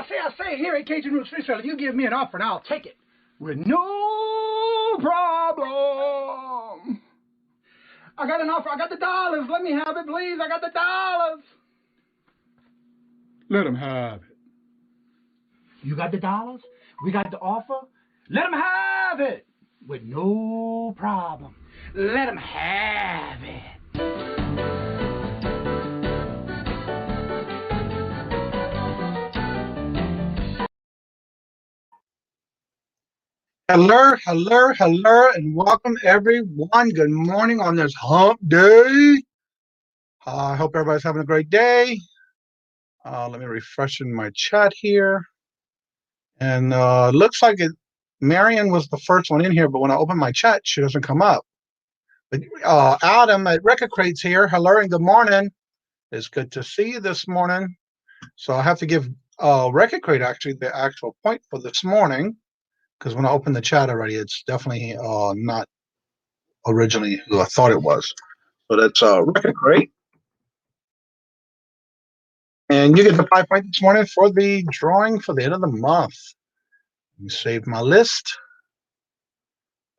I say, here at Kajun Reseller, you give me an offer and I'll take it with no problem. I got an offer. I got the dollars. Let me have it, please. I got the dollars. Let him have it. You got the dollars? We got the offer? Let him have it with no problem. Let him have it. Hello, and welcome everyone. Good morning on this hump day. I hope everybody's having a great day. Let me refresh in my chat here. And looks like Marion was the first one in here, but when I open my chat, she doesn't come up. But Adam at Record Crates here. Hello and good morning. It's good to see you this morning. So I have to give Record Crate actually the actual point for this morning, because when I opened the chat already, it's definitely not originally who I thought it was. So that's Record Crate. And you get the 5 point this morning for the drawing for the end of the month. Let me save my list.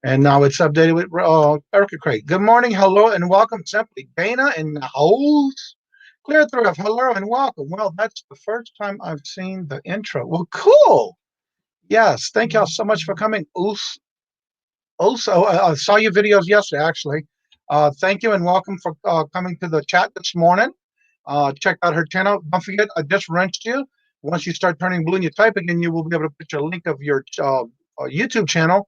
And now it's updated with Record Crate. Good morning, hello, and welcome. Simply Dana and the host. Clear through. Hello and welcome. Well, that's the first time I've seen the intro. Well, cool. Yes, thank y'all so much for coming. Also, I saw your videos yesterday, actually. Thank you and welcome for coming to the chat this morning. Check out her channel. Don't forget, I just wrenched you. Once you start turning blue and you type again, you will be able to put your link of your YouTube channel.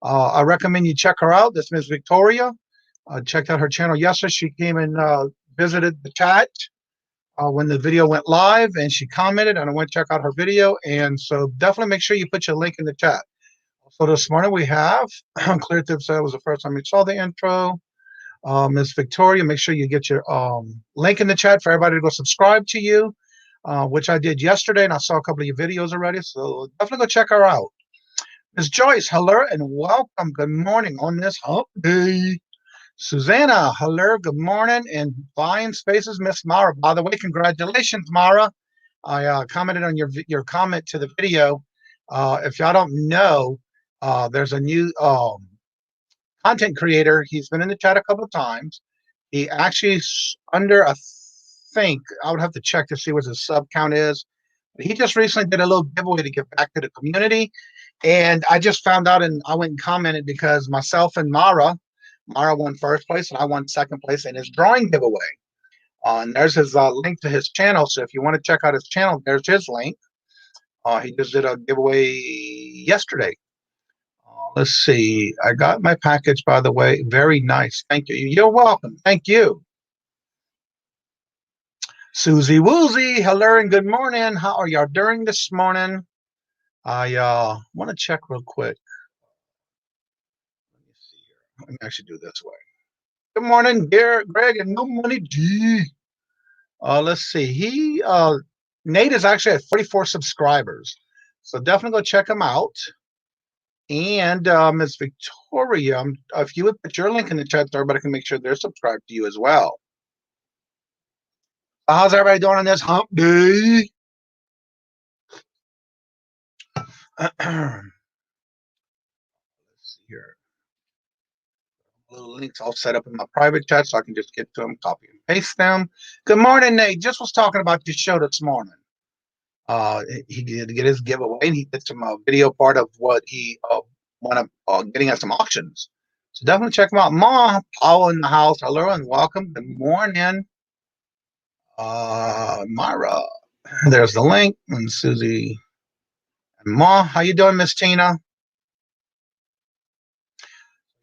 I recommend you check her out. This Miss Victoria. I checked out her channel yesterday. She came and visited the chat when the video went live, and she commented, and I went to check out her video. And so definitely make sure you put your link in the chat. So this morning we have Clear Tip said it was the first time you saw the intro. Ms. Victoria, make sure you get your link in the chat for everybody to go subscribe to you, which I did yesterday, and I saw a couple of your videos already, so definitely go check her out. Ms. Joyce, hello and welcome. Good morning on this hump day. Susanna, hello, good morning. And Buying Spaces, Miss Mara. By the way, congratulations, Mara. I commented on your comment to the video. If y'all don't know, there's a new content creator. He's been in the chat a couple of times. He actually under, I think, I would have to check to see what his sub count is. But he just recently did a little giveaway to give back to the community. And I just found out, and I went and commented because myself and Mara won first place and I won second place in his drawing giveaway. And there's his link to his channel. So if you want to check out his channel, there's his link. He just did a giveaway yesterday. Let's see. I got my package, by the way. Very nice. Thank you. You're welcome. Thank you. Susie Woozy, hello and good morning. How are y'all doing this morning? I want to check real quick. Let me see here. Let me actually do this way. Good morning, Greg, and no money D. Let's see. Nate is actually at 44 subscribers, so definitely go check him out. And Ms. Victoria, if you would put your link in the chat, so everybody can make sure they're subscribed to you as well. How's everybody doing on this hump day? Let's see here. Little links all set up in my private chat so I can just get to them, copy and paste them. Good morning, Nate. Just was talking about your show this morning. He did get his giveaway, and he did some video part of what he wanted getting at some auctions. So definitely check him out. Ma, Paul in the house. Hello and welcome. Good morning. Myra. There's the link. And Susie and Ma. How you doing, Miss Tina?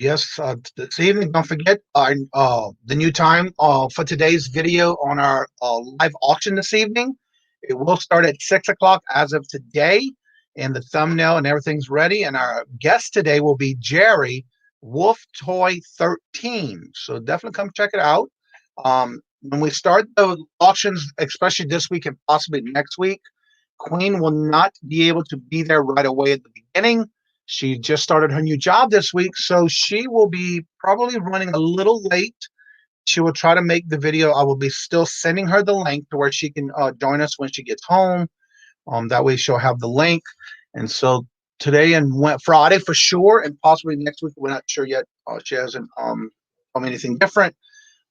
Yes, this evening, don't forget the new time for today's video on our live auction this evening. It will start at 6 o'clock as of today, and the thumbnail and everything's ready. And our guest today will be Jerry, Wolf Toy 13. So definitely come check it out. When we start the auctions, especially this week and possibly next week, Queen will not be able to be there right away at the beginning. She just started her new job this week, so she will be probably running a little late. She will try to make the video. I will be still sending her the link to where she can join us when she gets home. That way she'll have the link. And so today and Friday for sure, and possibly next week, we're not sure yet. She hasn't told me anything different.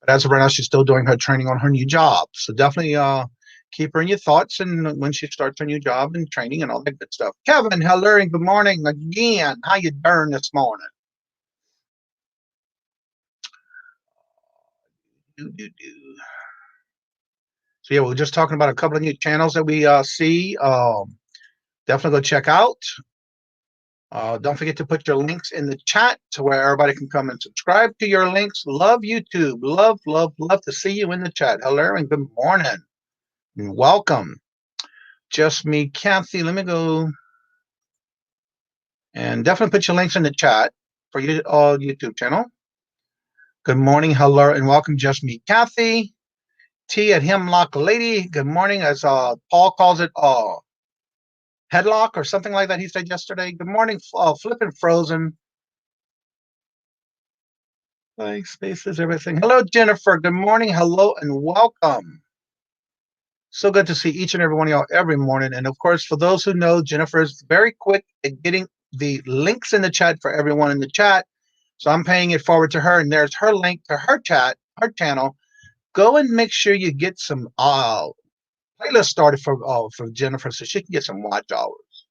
But as of right now, she's still doing her training on her new job. So definitely keep her in your thoughts and when she starts her new job and training and all that good stuff. Kevin, hello and good morning again. How you doing this morning? So yeah, we were just talking about a couple of new channels that we see. Definitely go check out. Don't forget to put your links in the chat to where everybody can come and subscribe to your links. Love YouTube. Love, love, love to see you in the chat. Hello and good morning. And welcome. Just me, Kathy. Let me go. And definitely put your links in the chat for your YouTube channel. Good morning. Hello and welcome. Just me, Kathy. T at Hemlock Lady. Good morning. As Paul calls it, headlock or something like that he said yesterday. Good morning, Flippin' Frozen. Blank spaces, everything. Hello, Jennifer. Good morning. Hello and welcome. So good to see each and every one of y'all every morning. And of course, for those who know, Jennifer is very quick at getting the links in the chat for everyone in the chat. So I'm paying it forward to her, and there's her link to her chat, her channel. Go and make sure you get some playlist started for Jennifer so she can get some watch hours.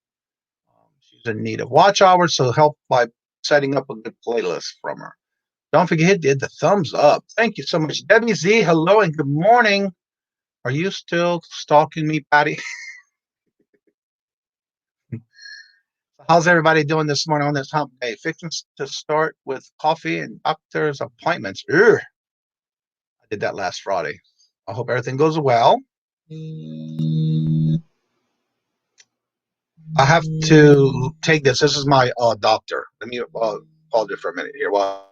She's in need of watch hours, so help by setting up a good playlist from her. Don't forget to hit the thumbs up. Thank you so much. Debbie Z, hello and good morning. Are you still stalking me, Patty? How's everybody doing this morning on this hump day? Fixing to start with coffee and doctor's appointments. Ugh. I did that last Friday. I hope everything goes well. I have to take this. This is my doctor. Let me pause it for a minute here. Well,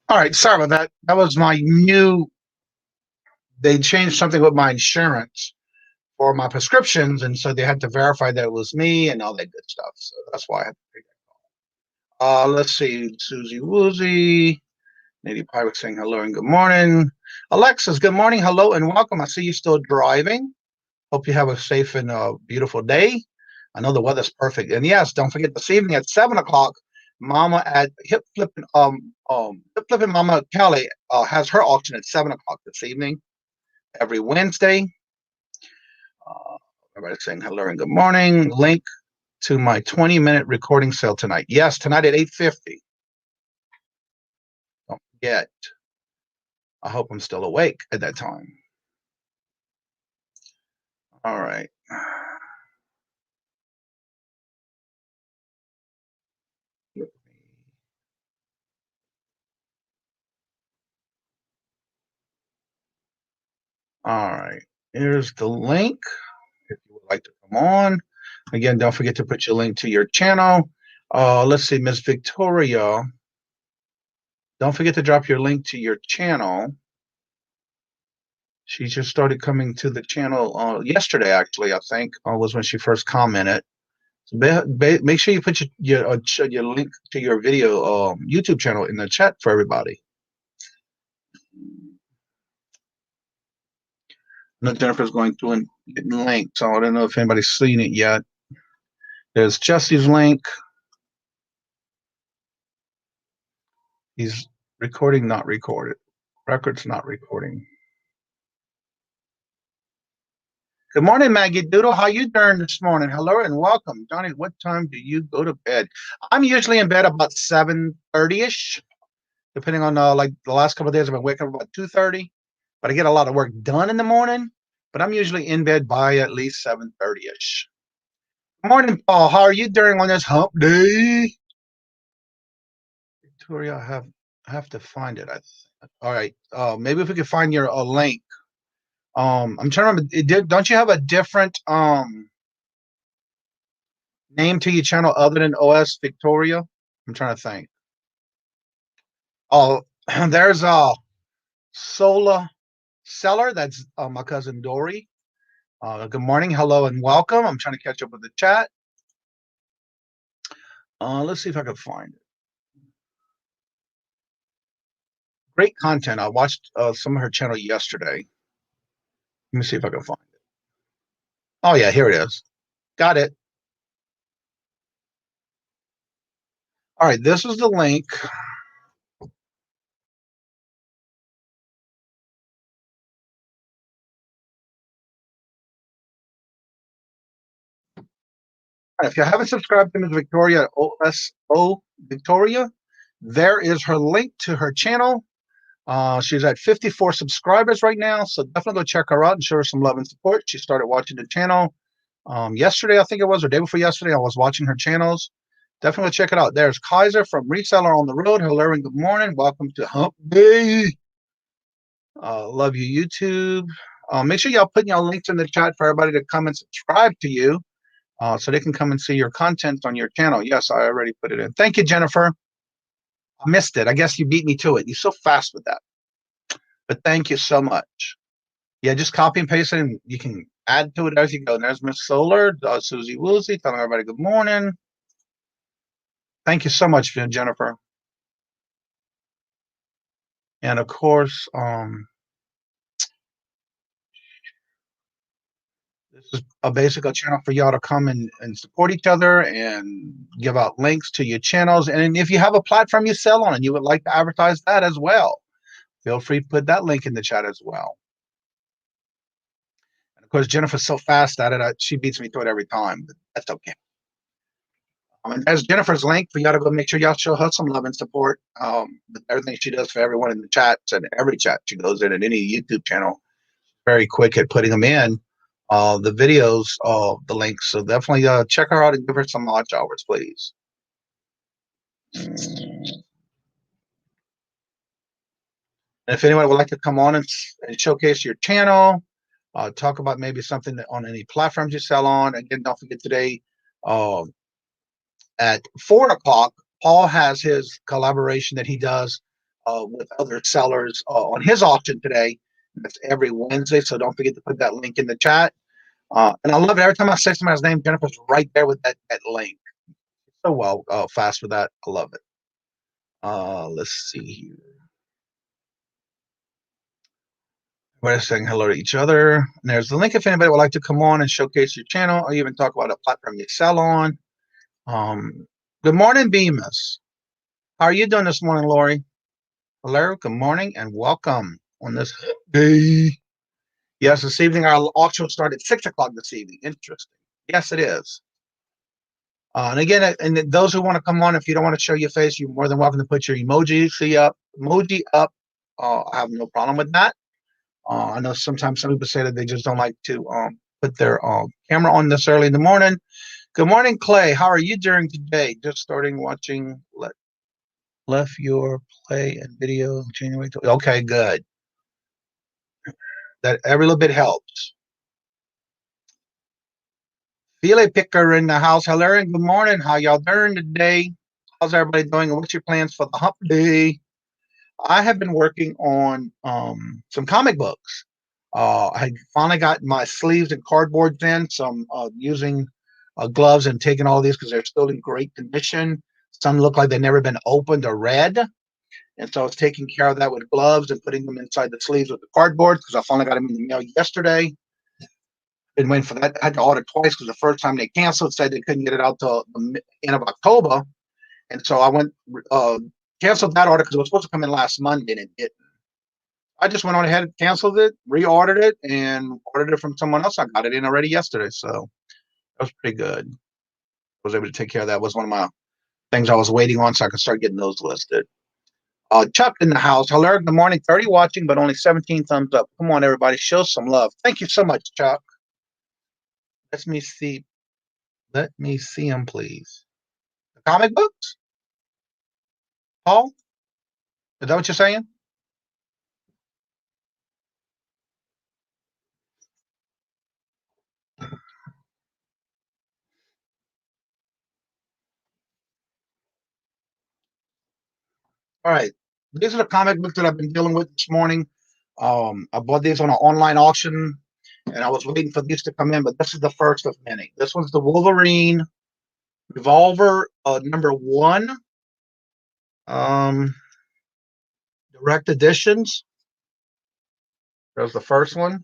all right. Sorry about that. That was my new. They changed something with my insurance for my prescriptions, and so they had to verify that it was me and all that good stuff. So that's why I had to pick that. Let's see. Susie Woozy. Lady Pirate saying hello and good morning. Alexis, good morning. Hello and welcome. I see you still driving. Hope you have a safe and beautiful day. I know the weather's perfect. And yes, don't forget this evening at 7 o'clock, Mama at Hip Flipping Mama Kelly has her auction at 7 o'clock this evening. Every Wednesday. Everybody saying hello and good morning. Link to my 20-minute recording sale tonight. Yes, tonight at 8:50. Don't forget. I hope I'm still awake at that time. All right. All right. Here's the link if you would like to come on. Again, don't forget to put your link to your channel. Let's see, Miss Victoria. Don't forget to drop your link to your channel. She just started coming to the channel yesterday, actually, I think, was when she first commented. So make sure you put your link to your video YouTube channel in the chat for everybody. Look, Jennifer's going through and getting links, so I don't know if anybody's seen it yet. There's Jesse's link. He's recording, not recorded. Records not recording. Good morning, Maggie Doodle. How you doing this morning? Hello and welcome. Johnny, what time do you go to bed? I'm usually in bed about 7:30-ish, depending on like the last couple of days I've been waking up about 2:30. But I get a lot of work done in the morning. But I'm usually in bed by at least 7:30-ish. Good morning, Paul. How are you doing on this hump day? Victoria, I have to find it. All right. Maybe if we could find your link. I'm trying to remember. Don't you have a different name to your channel other than OS Victoria? I'm trying to think. Oh, there's a Sola Seller. That's my cousin Dory. Good morning, hello, and welcome. I'm trying to catch up with the chat. Let's see if I can find it. Great content. I watched some of her channel yesterday. Let me see if I can find it. Oh yeah, here it is. Got it. All right, this is the link. If you haven't subscribed to Ms. Victoria, OSO Victoria, there is her link to her channel. She's at 54 subscribers right now, so definitely go check her out and show her some love and support. She started watching the channel yesterday, I think it was, or day before yesterday. I was watching her channels. Definitely check it out. There's Kaiser from Reseller on the Road. Hello and good morning. Welcome to Hump Day. Love you, YouTube. Make sure y'all put y'all links in the chat for everybody to come and subscribe to you so they can come and see your content on your channel. Yes, I already put it in. Thank you, Jennifer. I missed it. I guess you beat me to it. You're so fast with that. But thank you so much. Yeah, just copy and paste it, and you can add to it as you go. And there's Miss Solar, Susie Woolsey, telling everybody good morning. Thank you so much, Jennifer. And of course, this is a basic channel for y'all to come and support each other and give out links to your channels. And if you have a platform you sell on and you would like to advertise that as well, feel free to put that link in the chat as well. And of course, Jennifer's so fast at it, she beats me to it every time, but that's okay. And there's Jennifer's link for y'all to go make sure y'all show her some love and support. With everything she does for everyone in the chats and every chat she goes in at any YouTube channel. Very quick at putting them in. The videos, the links. So definitely check her out and give her some watch hours, please. And if anyone would like to come on and showcase your channel, talk about maybe something on any platforms you sell on. Again, don't forget today at 4 o'clock, Paul has his collaboration that he does with other sellers on his auction today. That's every Wednesday, so don't forget to put that link in the chat. And I love it. Every time I say somebody's name, Jennifer's right there with that link. So well, fast with that. I love it. Let's see here. We're saying hello to each other. And there's the link if anybody would like to come on and showcase your channel or even talk about a platform you sell on. Good morning, Bemis. How are you doing this morning, Lori? Hello, good morning, and welcome on this day. Yes, this evening our auction will start at 6 o'clock this evening. Interesting. Yes, it is. And again, and those who want to come on, if you don't want to show your face, you're more than welcome to put your emoji up. I have no problem with that. I know sometimes some people say that they just don't like to put their camera on this early in the morning. Good morning, Clay. How are you doing today? Just starting watching. Left your play and video January. Okay, good. That every little bit helps. Filet picker in the house. Hello and good morning. How y'all doing today? How's everybody doing? And what's your plans for the hump day? I have been working on some comic books. I finally got my sleeves and cardboards in. So I'm using gloves and taking all these because they're still in great condition. Some look like they've never been opened or read. And so I was taking care of that with gloves and putting them inside the sleeves with the cardboard because I finally got them in the mail yesterday. Been waiting for that. I had to order twice because the first time they canceled, said they couldn't get it out till the end of October. And so I went, canceled that order because it was supposed to come in last Monday and it didn't. I just went on ahead and canceled it, reordered it, and ordered it from someone else. I got it in already yesterday. So that was pretty good. I was able to take care of that. It was one of my things I was waiting on so I could start getting those listed. Chuck in the house. Hello, good morning. 30 watching, but only 17 thumbs up. Come on, everybody. Show some love. Thank you so much, Chuck. Let me see. Let me see them, please. The comic books? Paul? Is that what you're saying? All right. These are the comic books that I've been dealing with this morning. I bought these on an online auction, and I was waiting for these to come in, but this is the first of many. This one's the Wolverine Revolver #1. Direct editions. There's the first one.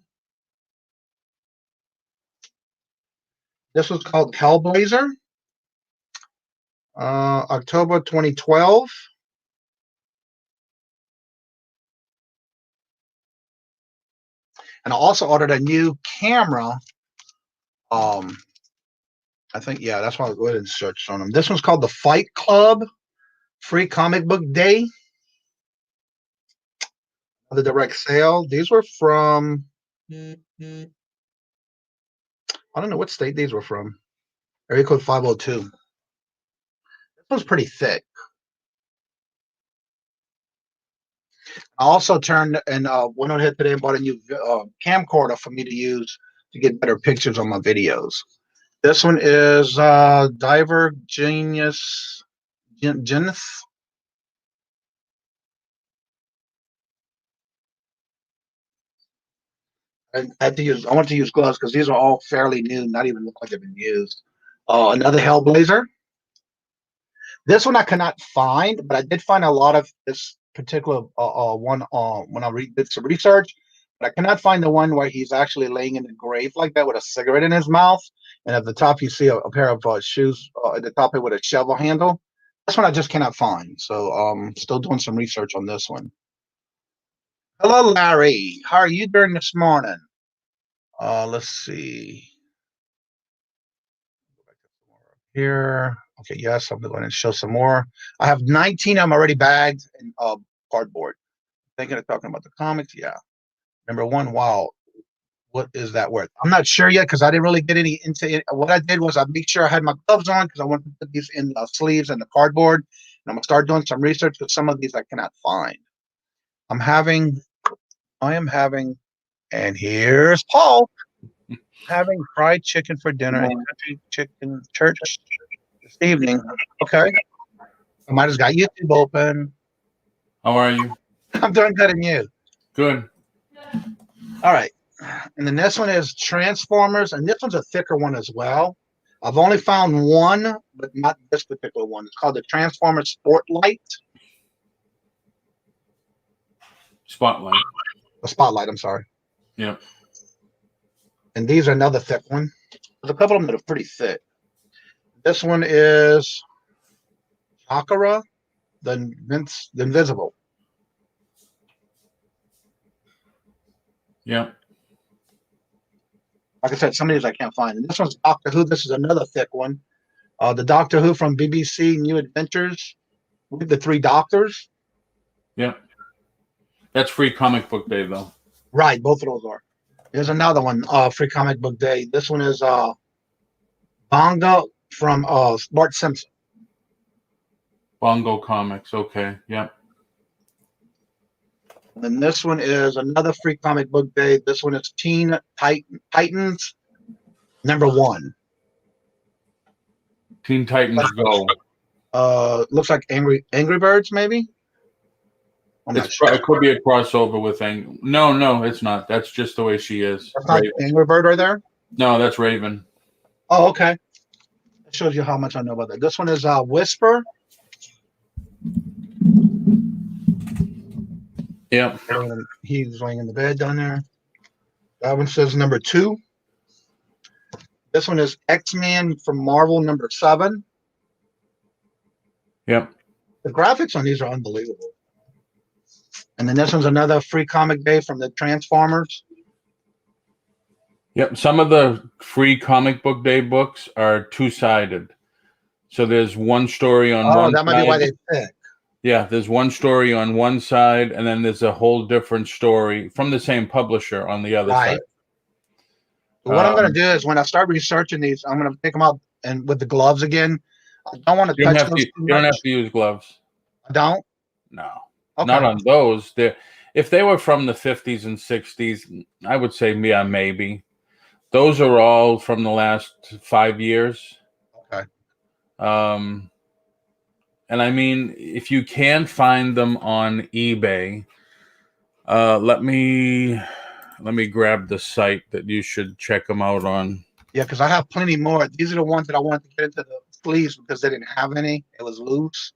This was called Hellblazer. October 2012. And I also ordered a new camera. I think, yeah, that's why I'll go ahead and search on them. This one's called the Fight Club Free Comic Book Day. The direct sale. These were from, I don't know what state these were from. Area code 502. This one's pretty thick. I also turned and went on ahead today and bought a new camcorder for me to use to get better pictures on my videos. This one is Diver Genius. I had to use. I want to use gloves because these are all fairly new, not even look like they've been used. Another Hellblazer. This one I cannot find, but I did find a lot of this particular one when I did some research. But I cannot find the one where he's actually laying in the grave like that with a cigarette in his mouth, and at the top you see a pair of shoes at the top with a shovel handle. This one I just cannot find. So still doing some research on this one. Hello, Larry. How are you doing this morning? Let's see. Here. Okay, yes, I'm going to show some more. I have 19 of them already bagged in cardboard. Thinking of talking about the comics. Yeah. #1. Wow. What is that worth? I'm not sure yet because I didn't really get any into it. What I did was I made sure I had my gloves on because I wanted to put these in the sleeves and the cardboard. And I'm going to start doing some research because some of these I cannot find. I am having, and here's Paul, having fried chicken for dinner and country chicken church this evening. Okay. I might have got YouTube open. How are you? I'm doing good, and you? Good. All right. And then this one is Transformers, and this one's a thicker one as well. I've only found one, but not this particular one. It's called the Transformers Spotlight. Spotlight. The Spotlight, I'm sorry. Yeah. And these are another thick one. There's a couple of them that are pretty thick. This one is Chakra, the Invisible. Yeah. Like I said, some of these I can't find. And this one's Doctor Who. This is another thick one. The Doctor Who from BBC New Adventures with the three doctors. Yep. That's free comic book day, though. Right, both of those are. There's another one, Free Comic Book Day. This one is Bongo from Bart Simpson. Bongo Comics. Okay. Yep. And this one is another Free Comic Book Day. This one is Teen Titans #1. Teen Titans Go. Looks like Angry Birds, maybe. I'm not sure. It could be a crossover with No, it's not. That's just the way she is. That's not Angry Bird right there? No, that's Raven. Oh, okay. That shows you how much I know about that. This one is Whisper. Yep. He's laying in the bed down there. That one says #2. This one is X-Men from Marvel #7. Yep. The graphics on these are unbelievable. And then this one's another Free Comic Day from the Transformers. Yep. Some of the free comic book day books are two-sided. So there's one story on one side. Oh, that might be why they pick. Yeah, there's one story on one side, and then there's a whole different story from the same publisher on the other side. What I'm going to do is when I start researching these, I'm going to pick them up and with the gloves again. I don't want to touch those. You don't have to use gloves. I don't? No. Okay. Not on those. If they were from the 50s and 60s, I would say, yeah, maybe. Those are all from the last 5 years. Okay. And I mean, if you can find them on eBay, let me grab the site that you should check them out on. Yeah, because I have plenty more. These are the ones that I wanted to get into the sleeves because they didn't have any. It was loose.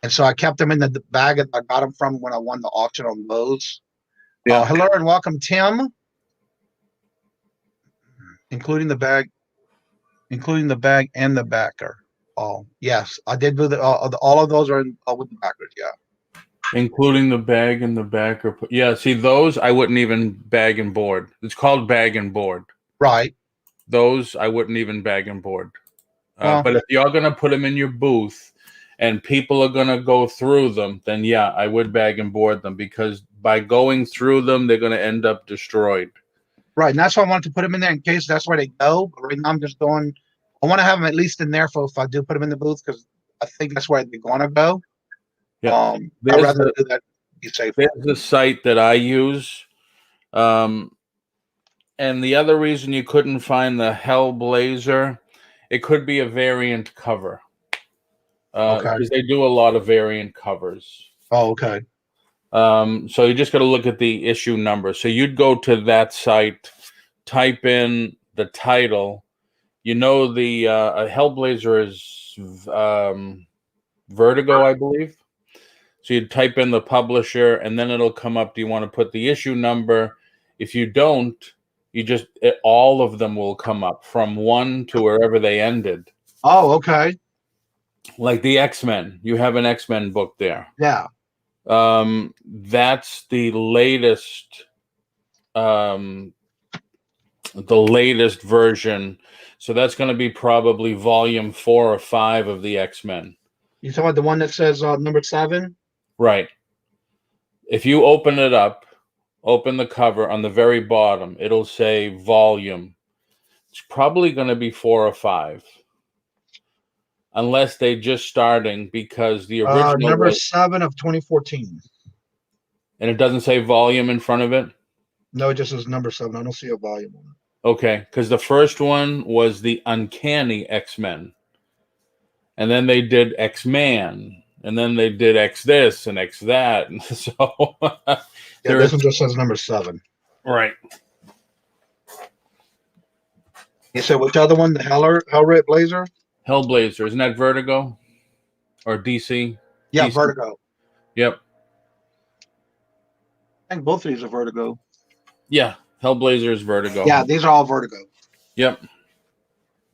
And so I kept them in the bag that I got them from when I won the auction on those. Yeah. Hello and welcome, Tim. Including the bag and the backer. Oh, yes. I did do all of those are with the backers, yeah. Including the bag and the backer. Yeah, see, those I wouldn't even bag and board. It's called bag and board. Right. Those I wouldn't even bag and board. But if you're going to put them in your booth and people are going to go through them, then yeah, I would bag and board them because by going through them, they're going to end up destroyed. Right, and that's why I wanted to put them in there in case that's where they go. But right now I'm just going, I want to have them at least in there for if I do put them in the booth because I think that's where they're going to go. Yeah. I'd rather do that. Be safe. There's the site that I use. And the other reason you couldn't find the Hellblazer, it could be a variant cover. Because they do a lot of variant covers. Oh, okay. So you just got to look at the issue number. So you'd go to that site, type in the title. You know, the Hellblazer is Vertigo, I believe. So you'd type in the publisher, and then it'll come up. Do you want to put the issue number? If you don't, all of them will come up from 1 to wherever they ended. Oh, okay. Like the X-Men. You have an X-Men book there. Yeah. That's the latest version. So that's going to be probably volume 4 or 5 of the X-Men. You talking about the one that says #7? Right. If you open it up, open the cover on the very bottom, it'll say volume. It's probably going to be 4 or 5. Unless they just starting because the original #7 of 2014. And it doesn't say volume in front of it? No, it just says #7. I don't see a volume on it. Okay, because the first one was the Uncanny X-Men. And then they did X-Man. And then they did X this and X that. And so this one just says #7. Right. You said which other one? The Hellred Blazer? Hellblazer. Isn't that Vertigo? Or DC? Yeah, DC. Vertigo. Yep. I think both of these are Vertigo. Yeah, Hellblazer is Vertigo. Yeah, these are all Vertigo. Yep.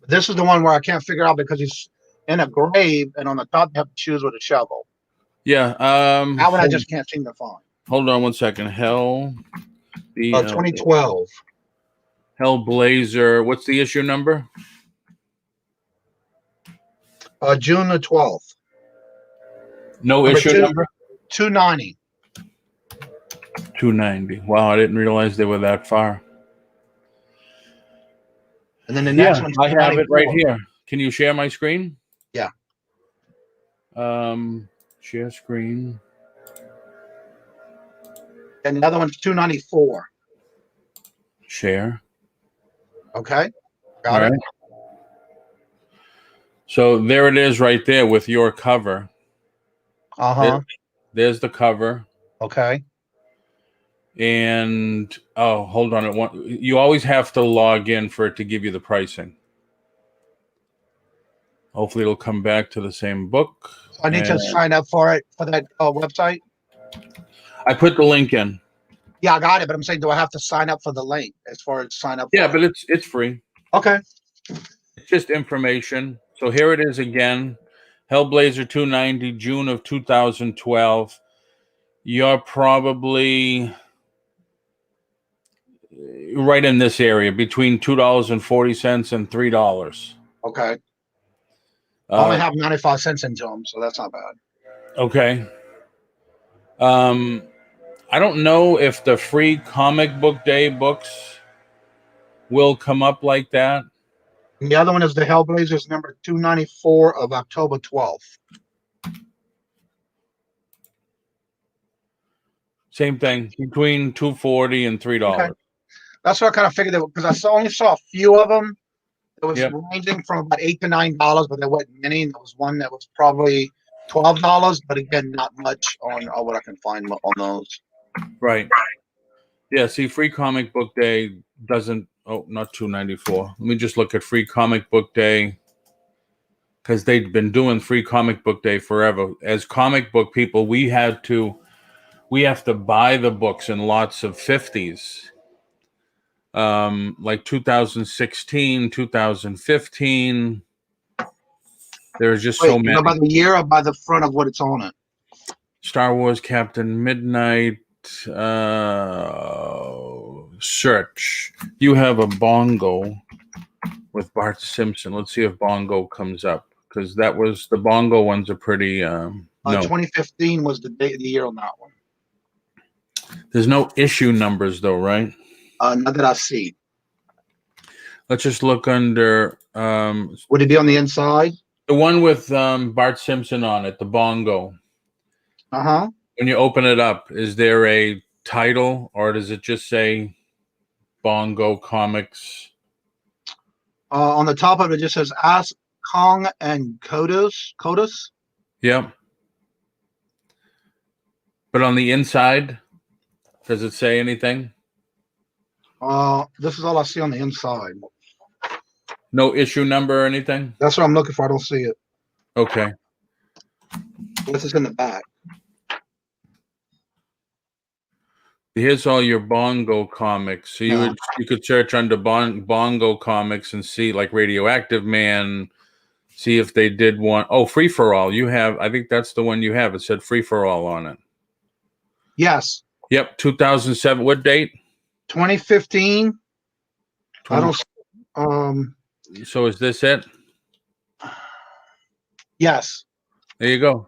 This is the one where I can't figure out because he's in a grave and on the top they have to choose with a shovel. Yeah. That one I just can't seem to find. Hold on one second. 2012. Hellblazer. What's the issue number? June the 12th. No Number issue number? 290. 290. Wow, I didn't realize they were that far. And then the Yeah, next one's I have it right 294. here. Can you share my screen? Yeah. Share screen. And the other one's 294. Share. Okay. Got All it. right. So there it is right there with your cover. Uh-huh. There's the cover. Okay. And oh, hold on. You always have to log in for it to give you the pricing. Hopefully it'll come back to the same book. So I need to sign up for it for that website. I put the link in. Yeah, I got it. But I'm saying, do I have to sign up for the link as far as sign up? Yeah, but it's free. Okay. It's just information. So here it is again. Hellblazer 290, June of 2012. You're probably right in this area between $2.40 and $3. Okay. I only have 95 cents into them, so that's not bad. Okay. I don't know if the free comic book day books will come up like that. And the other one is the Hellblazers number 294 of October 12th. Same thing, between $2.40 and $3. Okay. That's what I kind of figured, because I only saw a few of them. It was Yep. ranging from about $8 to $9, but there wasn't many. There was one that was probably $12, but again, not much on what I can find on those. Right. Yeah. See, free comic book day doesn't. Oh, not $2.94. Let me just look at free comic book day, because they've been doing free comic book day forever. As comic book people, we have to buy the books in lots of 50s. Like 2016, 2015. There's just so many. By the year or by the front of what it's on it? Star Wars, Captain Midnight, search. You have a Bongo with Bart Simpson. Let's see if Bongo comes up, because that was the Bongo ones are pretty. No, 2015 was the year on that one. There's no issue numbers though, right? Not that I see. Let's just look under. Would it be on the inside? The one with Bart Simpson on it, the Bongo. Uh-huh. When you open it up, is there a title, or does it just say Bongo Comics? On the top of it just says Ask Kong and Kodos. Yep. But on the inside, does it say anything? This is all I see on the inside. No issue number or anything? That's what I'm looking for. I don't see it. Okay. This is in the back. Here's all your Bongo comics. So you could search under Bongo comics and see like Radioactive Man. See if they did one. Oh, Free for All. You have. I think that's the one you have. It said Free for All on it. Yes. Yep. 2007. What date? 2015. I don't. So is this it? Yes. There you go.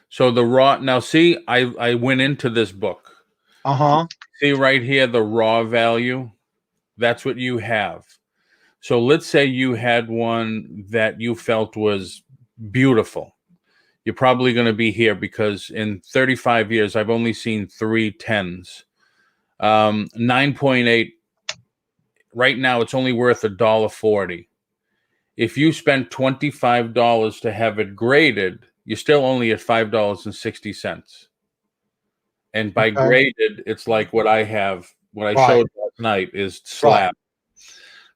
So the raw. Now see, I went into this book. Uh-huh. See right here, the raw value. That's what you have. So let's say you had one that you felt was beautiful. You're probably going to be here because in 35 years, I've only seen 3 10s. 9.8. Right now, it's only worth $1.40. If you spent $25 to have it graded, you're still only at $5.60. And by graded, it's like what I have, what I showed last night is slab. Right.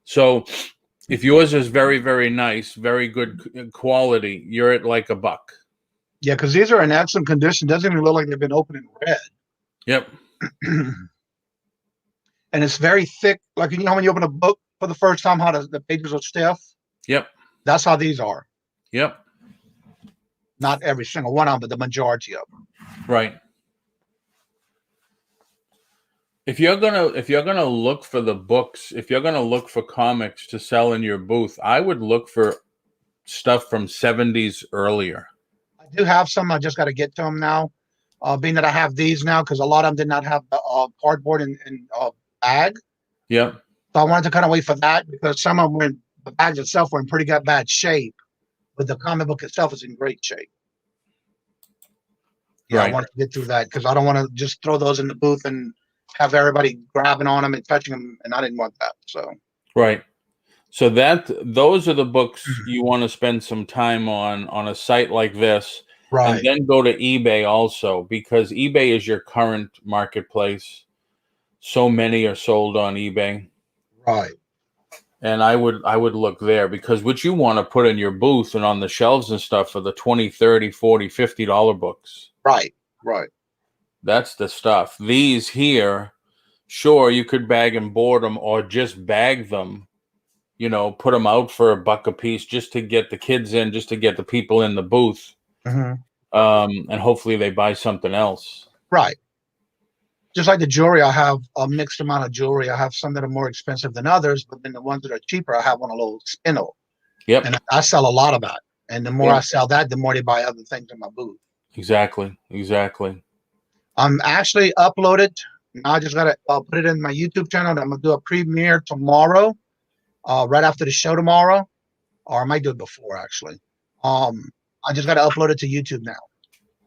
So if yours is very, very nice, very good quality, you're at like $1. Yeah, because these are in excellent condition. Doesn't even look like they've been opened and read. Yep. And it's very thick. Like, you know when you open a book for the first time, how the pages are stiff? Yep. That's how these are. Yep. Not every single one of them, but the majority of them. Right. If you're gonna look for the books, if you're gonna look for comics to sell in your booth, I would look for stuff from 70s earlier. I do have some. I just got to get to them now. Being that I have these now, because a lot of them did not have the cardboard and bag. Yep. So I wanted to kind of wait for that because some of them were the bags itself were in pretty bad shape, but the comic book itself is in great shape. Yeah, right. I wanted to get through that because I don't want to just throw those in the booth and have everybody grabbing on them and touching them, and I didn't want that. So right. So those are the books you want to spend some time on a site like this. Right. And then go to eBay also, because eBay is your current marketplace. So many are sold on eBay. Right. And I would look there, because what you want to put in your booth and on the shelves and stuff are the $20, $30, $40, $50 books. Right. Right. That's the stuff. These here, sure, you could bag and board them or just bag them, you know, put them out for $1 a piece just to get the kids in, just to get the people in the booth. And hopefully they buy something else. Right. Just like the jewelry, I have a mixed amount of jewelry. I have some that are more expensive than others, but then the ones that are cheaper, I have on a little spindle. Yep. And I sell a lot of that. And the more I sell that, the more they buy other things in my booth. Exactly. Exactly. I'm actually uploaded. Now I just got to put it in my YouTube channel. I'm going to do a premiere tomorrow, right after the show tomorrow. Or I might do it before, actually. I just got to upload it to YouTube now.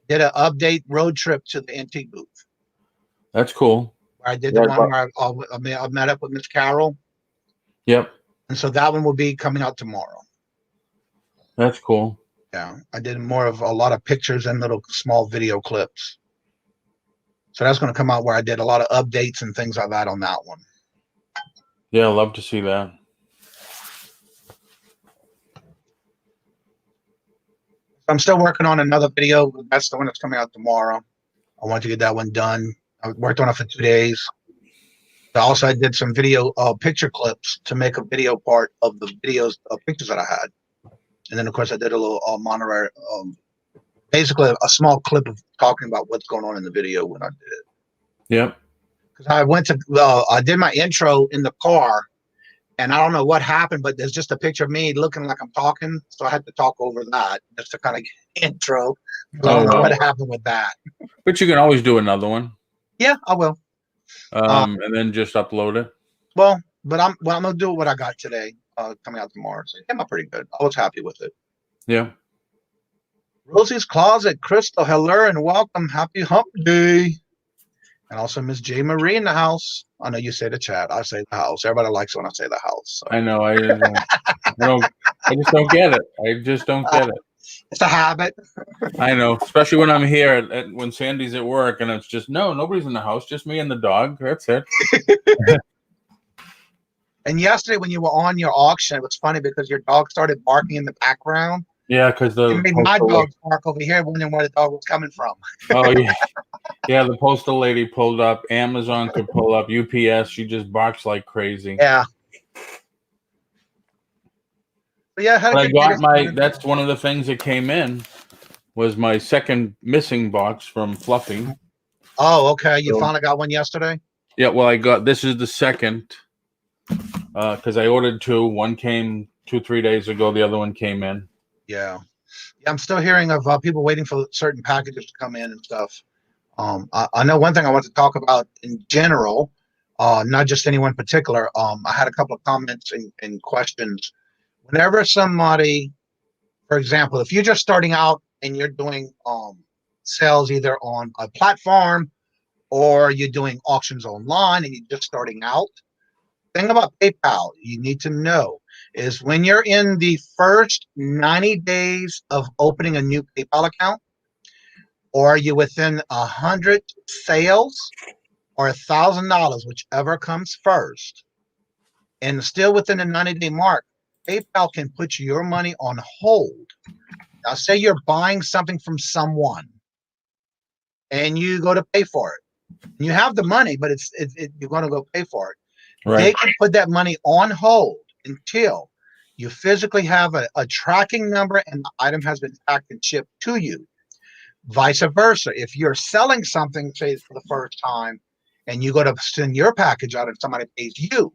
Did an update road trip to the antique booth. That's cool. I did the one where I met up with Miss Carol. Yep. And so that one will be coming out tomorrow. That's cool. Yeah. I did more of a lot of pictures and little small video clips. So that's going to come out where I did a lot of updates and things like that on that one. Yeah, I'd love to see that. I'm still working on another video. That's the one that's coming out tomorrow. I want to get that one done. I worked on it for 2 days. Also, I did some video picture clips to make a video part of the videos of pictures that I had. And then, of course, I did a little monorail, basically a small clip of talking about what's going on in the video when I did it. Yep. Because I did my intro in the car, and I don't know what happened, but there's just a picture of me looking like I'm talking. So I had to talk over that just to kind of get intro. I don't know what happened with that. But you can always do another one. Yeah, I will. And then just upload it. Well, I'm gonna do what I got today, coming out tomorrow. So it came out pretty good. I was happy with it. Yeah. Rosie's Closet, Crystal, hello and welcome. Happy Hump Day. And also Miss J Marie in the house. I know you say the chat. I say the house. Everybody likes it when I say the house. So. I know. I just don't get it. I just don't get it. It's a habit. I know, especially when I'm here when Sandy's at work and it's just nobody's in the house, just me and the dog. That's it. And yesterday when you were on your auction, it was funny because your dog started barking in the background. Yeah, because my dog bark over here, wondering where the dog was coming from. Oh yeah, yeah. The postal lady pulled up. Amazon could pull up. UPS. She just barks like crazy. Yeah. But yeah, I got that's one of the things that came in was my second missing box from Fluffy. Oh, okay. You finally got one yesterday? Yeah, well, this is the second because I ordered 2. One came 2-3 days ago. The other one came in. Yeah. I'm still hearing of people waiting for certain packages to come in and stuff. I know one thing I want to talk about in general, not just anyone particular. I had a couple of comments and questions. Whenever somebody, for example, if you're just starting out and you're doing sales either on a platform or you're doing auctions online and you're just starting out, thing about PayPal you need to know is when you're in the first 90 days of opening a new PayPal account, or are you within 100 sales or $1,000, whichever comes first, and still within the 90-day mark, PayPal can put your money on hold. Now, say you're buying something from someone and you go to pay for it. You have the money, but you're going to go pay for it. Right. They can put that money on hold until you physically have a tracking number and the item has been packed and shipped to you. Vice versa. If you're selling something, say for the first time, and you go to send your package out and somebody pays you,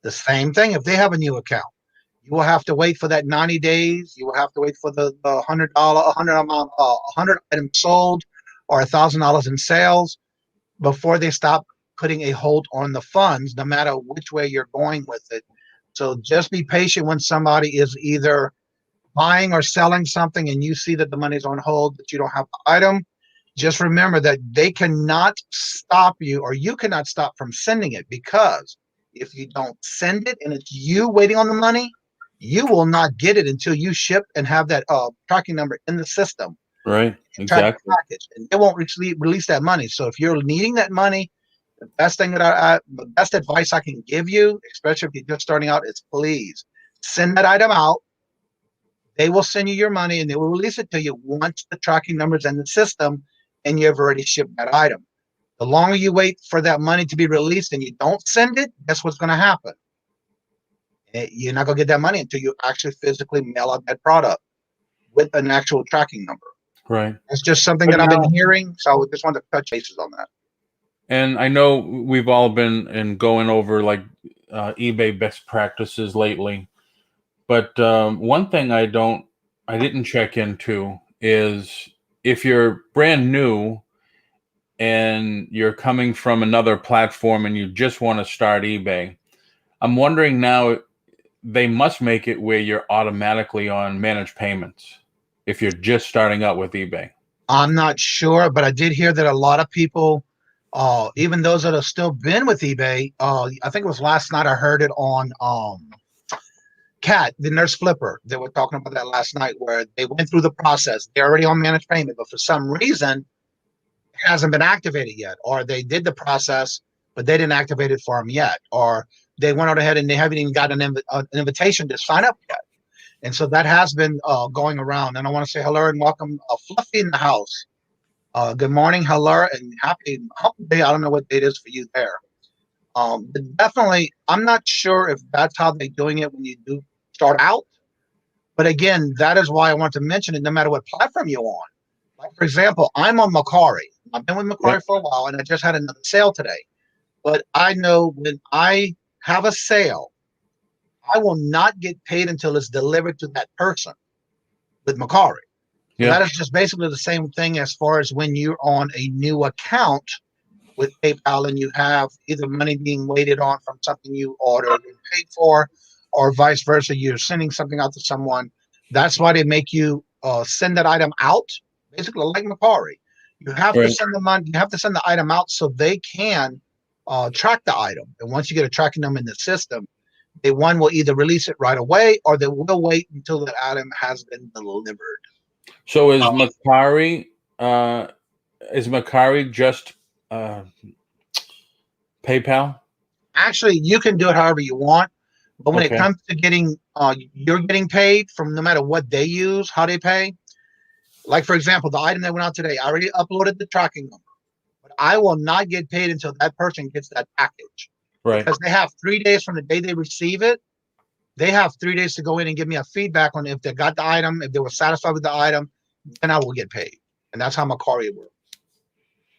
the same thing. If they have a new account, You will have to wait for that 90 days. You will have to wait for the $100 items sold or $1,000 in sales before they stop putting a hold on the funds, no matter which way you're going with it. So just be patient when somebody is either buying or selling something and you see that the money's on hold, that you don't have the item. Just remember that they cannot stop you, or you cannot stop from sending it, because if you don't send it and it's you waiting on the money, you will not get it until you ship and have that tracking number in the system. Right. Track the Exactly. package, and they won't release that money. So if you're needing that money, the best thing that the best advice I can give you, especially if you're just starting out, is please send that item out. They will send you your money and they will release it to you once the tracking number's in the system and you've already shipped that item. The longer you wait for that money to be released and you don't send it, guess what's going to happen? You're not going to get that money until you actually physically mail out that product with an actual tracking number. Right. It's just something But that I've now, been hearing, so I just wanted to touch bases on that. and I know we've all been going over like eBay best practices lately, but one thing I didn't check into is if you're brand new and you're coming from another platform and you just want to start eBay. I'm wondering now, they must make it where you're automatically on managed payments if you're just starting out with eBay. I'm not sure, but I did hear that a lot of people, even those that have still been with eBay, I think it was last night I heard it on Cat, the Nurse Flipper. They were talking about that last night, where they went through the process. They're already on managed payment, but for some reason, it hasn't been activated yet. Or they did the process, but they didn't activate it for them yet. Or they went out ahead and they haven't even got an invitation to sign up yet. And so that has been going around. And I want to say hello and welcome Fluffy in the house. Good morning, hello, and happy day. I don't know what date it is for you there. But definitely, I'm not sure if that's how they're doing it when you do start out. But again, that is why I want to mention it no matter what platform you're on. Like, for example, I'm on Macari. I've been with Macari Yep. for a while, and I just had another sale today. But I know when I have a sale, I will not get paid until it's delivered to that person with Macari. So Yeah. that is just basically the same thing as far as when you're on a new account with PayPal and you have either money being waited on from something you ordered and paid for, or vice versa, you're sending something out to someone. That's why they make you send that item out, basically like Macari. You have to Right. send the money, you have to send the item out so they can track the item. And once you get a tracking number in the system, they one will either release it right away or they will wait until the item has been delivered. So is Macari just uh, PayPal? Actually, you can do it however you want, but when it Okay. comes to getting, you're getting paid from no matter what they use, how they pay. Like for example, the item that went out today, I already uploaded the tracking number, but I will not get paid until that person gets that package, Right. because they have 3 days from the day they receive it. They have 3 days to go in and give me a feedback on if they got the item, if they were satisfied with the item, then I will get paid, and that's how Macari works.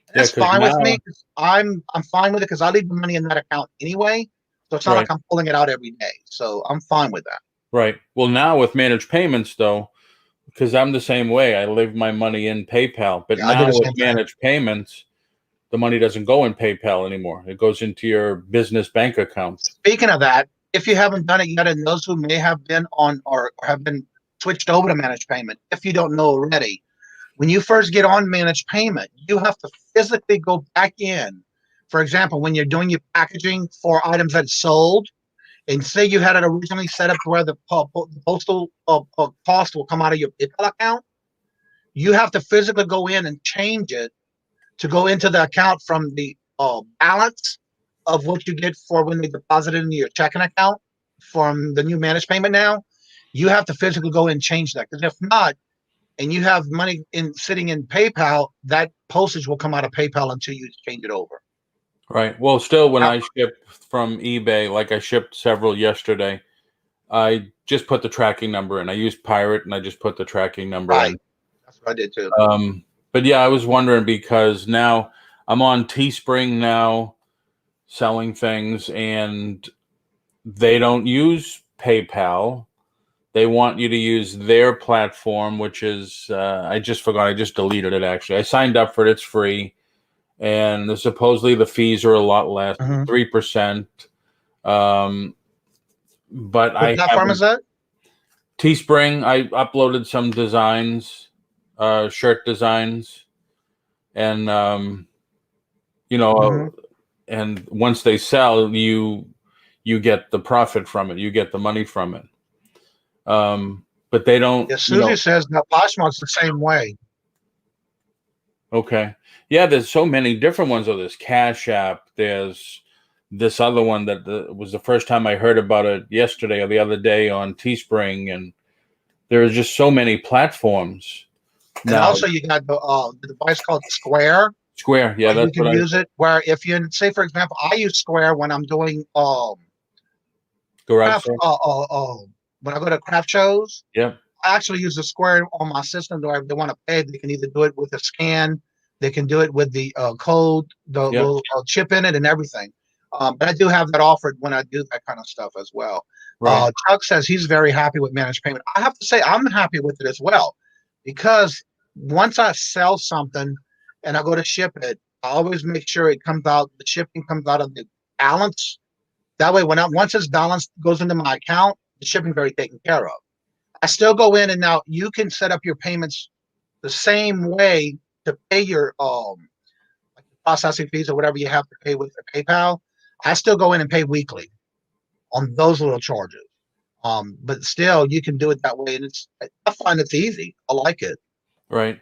And Yeah, that's because fine with now, me. I'm fine with it because I leave the money in that account anyway. So it's not right, like I'm pulling it out every day. So I'm fine with that. right. Well, now with managed payments, though, because I'm the same way, I leave my money in PayPal. But Yeah, I do now the with same thing. managed payments, the money doesn't go in PayPal anymore. It goes into your business bank account. Speaking of that, if you haven't done it yet, and those who may have been on or have been switched over to managed payment, if you don't know already, when you first get on managed payment, you have to physically go back in. For example, when you're doing your packaging for items that sold, and say you had it originally set up to where the postal cost will come out of your PayPal account, you have to physically go in and change it to go into the account from the balance of what you get for when they deposit it into your checking account from the new managed payment now. You have to physically go and change that, because if not, and you have money in sitting in PayPal, that postage will come out of PayPal until you change it over. Right. Well, still, when I ship from eBay, like I shipped several yesterday, I just put the tracking number in. I used Pirate, and I just put the tracking number Right. in. That's what I did too. But yeah, I was wondering because now I'm on Teespring now selling things, and they don't use PayPal. They want you to use their platform, which is I just forgot. I just deleted it. Actually, I signed up for it. It's free, and supposedly the fees are a lot less, 3%. But What I platform is haven't. that? Teespring. I uploaded some designs, shirt designs, and Mhm. and once they sell, you get the profit from it. You get the money from it. But they don't. Yeah, Susie says that Poshmark's the same way. Okay. Yeah, there's so many different ones. There's Cash App. There's this other one that was the first time I heard about it yesterday or the other day on Teespring, and there are just so many platforms And now. also, you got the device called Square. Square, yeah, You that's can what I use it where if you say, for example, I use Square when I'm doing garage craft sale. when I go to craft shows. Yep, I actually use the Square on my system where if they want to pay, they can either do it with a scan, they can do it with the code, the yep, little chip in it, and everything. But I do have that offered when I do that kind of stuff as well. right, Chuck says he's very happy with managed payment. I have to say I'm happy with it as well, because once I sell something and I go to ship it, I always make sure it comes out. The shipping comes out of the balance. That way, once it's balanced, goes into my account, the shipping's already taken care of. I still go in and now you can set up your payments the same way to pay your like processing fees or whatever you have to pay with your PayPal. I still go in and pay weekly on those little charges. But still you can do it that way, and I find it's easy. I like it. right.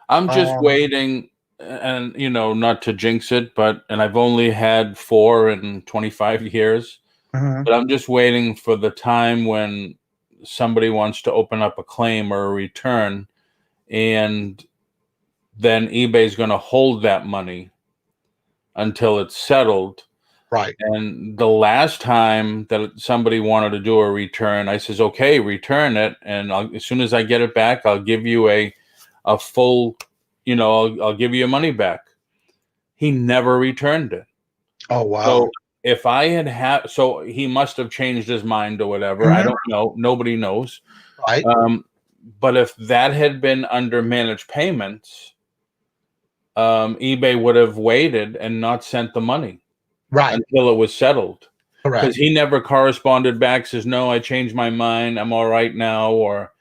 I'm just Um, waiting, and not to jinx it, and I've only had 4 in 25 years, mhm. but I'm just waiting for the time when somebody wants to open up a claim or a return, and then eBay's going to hold that money until it's settled. Right. And the last time that somebody wanted to do a return, I says, okay, return it. And as soon as I get it back, I'll give you a full, I'll give you your money back. He never returned it. Oh wow. So if I so he must have changed his mind or whatever. I Mhm. don't know. Nobody knows. Right. But if that had been under managed payments, eBay would have waited and not sent the money Right. until it was settled. Because Correct. he never corresponded back, says, no, I changed my mind. I'm all right now. Or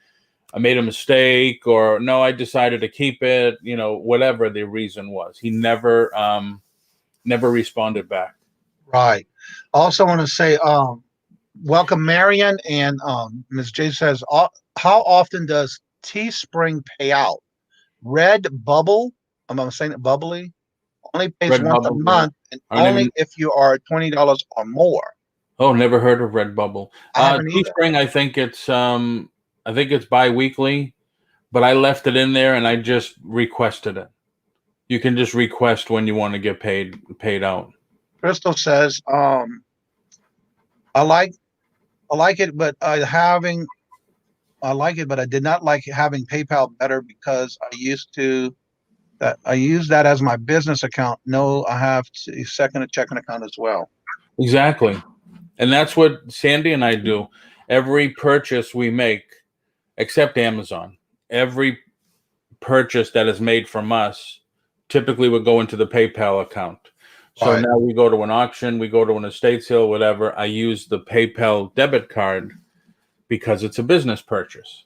I made a mistake. Or no, I decided to keep it. Whatever the reason was. He never responded back. Right. Also want to say welcome Marion, and Ms. J says how often does Teespring pay out? Red Bubble, I'm saying it bubbly, only pays once a Redbubble, yeah. month, and I don't only even. if you are $20 or more. Oh, never heard of Redbubble. I haven't either. Teespring, I think it's bi-weekly, but I left it in there and I just requested it. You can just request when you want to get paid out. Crystal says I like it, but I like it, but I did not like having PayPal better because I use that as my business account. No, I have a second checking account as well. Exactly. And that's what Sandy and I do. Every purchase we make, except Amazon, every purchase that is made from us typically would go into the PayPal account. So Right. now we go to an auction, we go to an estate sale, whatever. I use the PayPal debit card because it's a business purchase.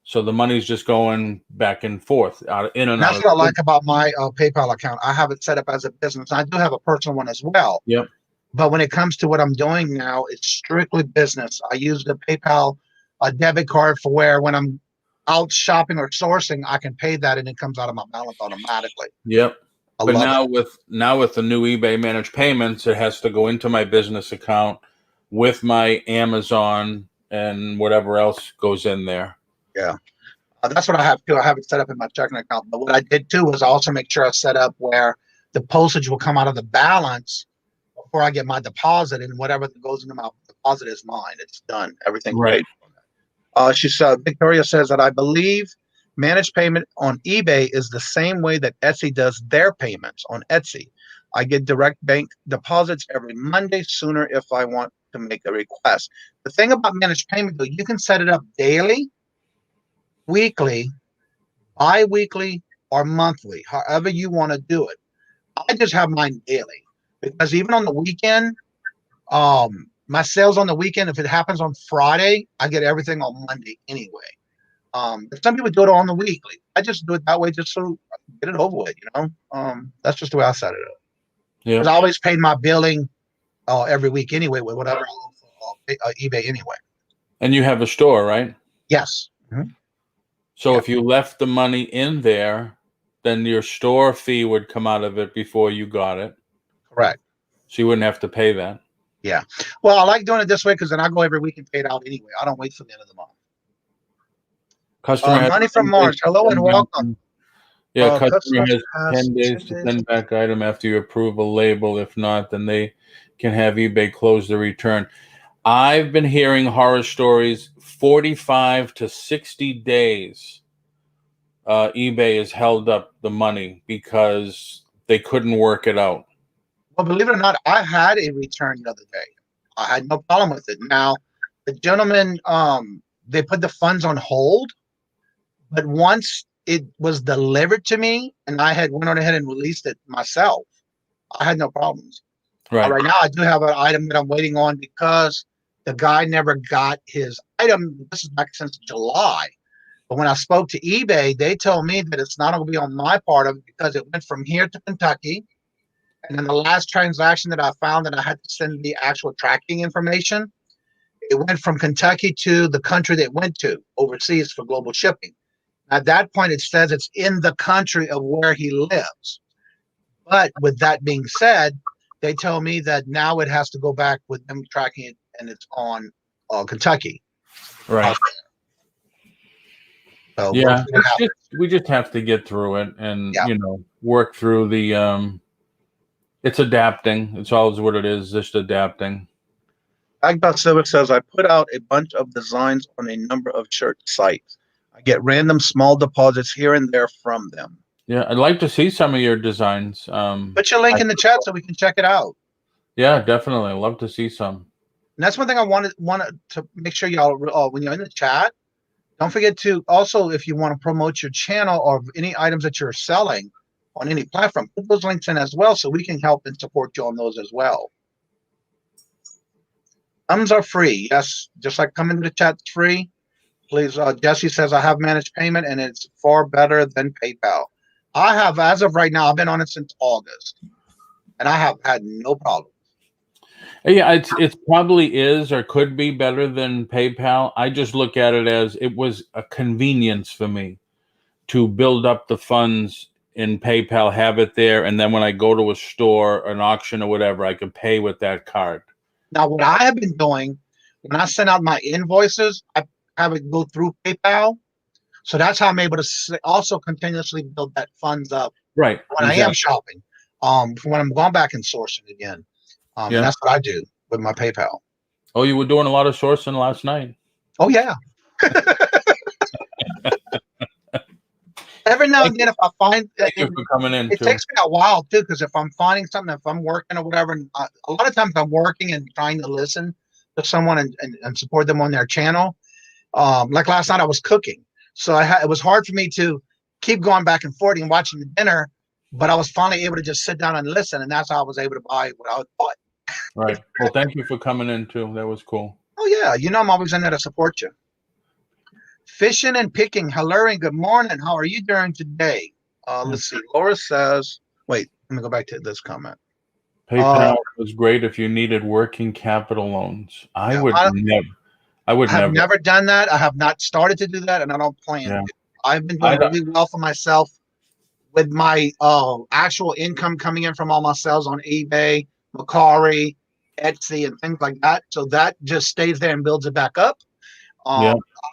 So the money's just going back and forth, in and out That's of what I the. like about my PayPal account. I have it set up as a business. I do have a personal one as well. Yep. But when it comes to what I'm doing now, it's strictly business. I use the PayPal debit card for where when I'm out shopping or sourcing, I can pay that and it comes out of my balance automatically. Yep. I But love it. now with the new eBay managed payments, it has to go into my business account with my Amazon and whatever else goes in there. Yeah. That's what I have too. I have it set up in my checking account. But what I did too was also make sure I set up where the postage will come out of the balance before I get my deposit, and whatever that goes into my deposit is mine. It's done. Everything's Right. paid. She said, Victoria says that I believe managed payment on eBay is the same way that Etsy does their payments on Etsy. I get direct bank deposits every Monday sooner if I want to make a request. The thing about managed payment, though, you can set it up daily, weekly, bi-weekly, or monthly, however you want to do it. I just have mine daily because even on the weekend, my sales on the weekend, if it happens on Friday, I get everything on Monday anyway. But some people do it on the weekly. I just do it that way just so I can get it over with, you know. That's just the way I set it up. Yeah. Because I always paid my billing every week anyway with whatever I owe for eBay anyway. And you have a store, right? Yes. So Yeah. if you left the money in there, then your store fee would come out of it before you got it. Correct. So you wouldn't have to pay that. Yeah. Well, I like doing it this way because then I go every week and pay it out anyway. I don't wait till the end of the month. Customer has Money from 10 March. days Hello to and send welcome. back. Yeah, customer Customer has 10 days to send back item after you approve a label. If not, then they can have eBay close the return. I've been hearing horror stories, 45 to 60 days. eBay has held up the money because they couldn't work it out. Well, believe it or not, I had a return the other day. I had no problem with it. Now, the gentleman, they put the funds on hold, but once it was delivered to me and I had went on ahead and released it myself, I had no problems. Right. Right now, I do have an item that I'm waiting on because the guy never got his item. This is back since July. But when I spoke to eBay, they told me that it's not going to be on my part of it because it went from here to Kentucky. And then the last transaction that I found that I had to send the actual tracking information, it went from Kentucky to the country that it went to overseas for global shipping. At that point, it says it's in the country of where he lives. But with that being said, they tell me that now it has to go back with them tracking it, and it's on Kentucky. Right. So Yeah, we just have to get through it and work through the. It's adapting. It's always what it is. Just adapting. Agba Silver says I put out a bunch of designs on a number of shirt sites. I get random small deposits here and there from them. Yeah, I'd like to see some of your designs. Put your link in the chat so we can check it out. Yeah, definitely. I'd love to see some. And that's one thing I wanted to make sure y'all, when you're in the chat, don't forget to also, if you want to promote your channel or any items that you're selling on any platform, put those links in as well so we can help and support you on those as well. Thumbs are free. Yes, just like coming to the chat, it's free. Please, Jesse says, I have managed payment and it's far better than PayPal. I have, as of right now, I've been on it since August, and I have had no problem. Yeah, it probably is or could be better than PayPal. I just look at it as it was a convenience for me to build up the funds in PayPal, have it there, and then when I go to a store, an auction or whatever, I can pay with that card. Now, what I have been doing, when I send out my invoices, I have it go through PayPal. So that's how I'm able to also continuously build that funds up. Right. When I am shopping, when I'm going back and sourcing again. That's what I do with my PayPal. Oh, you were doing a lot of sourcing last night. Oh, yeah. Every now and then, if I find Thank you for coming in, it takes me a while too, because if I'm finding something, if I'm working or whatever, and a lot of times I'm working and trying to listen to someone and support them on their channel. Like last night, I was cooking, so it was hard for me to keep going back and forth and watching the dinner. But I was finally able to just sit down and listen, and that's how I was able to buy what I bought. Right. Well, thank you for coming in too. That was cool. Oh yeah, I'm always in there to support you. Fishing and picking. Hello and good morning. How are you doing today? Let's see. Laura says, wait, let me go back to this comment. PayPal was great if you needed working capital loans. I have never done that. I have not started to do that, and I don't plan to. I've been doing really well for myself with my actual income coming in from all my sales on eBay, Mercari, Etsy, and things like that. So that just stays there and builds it back up.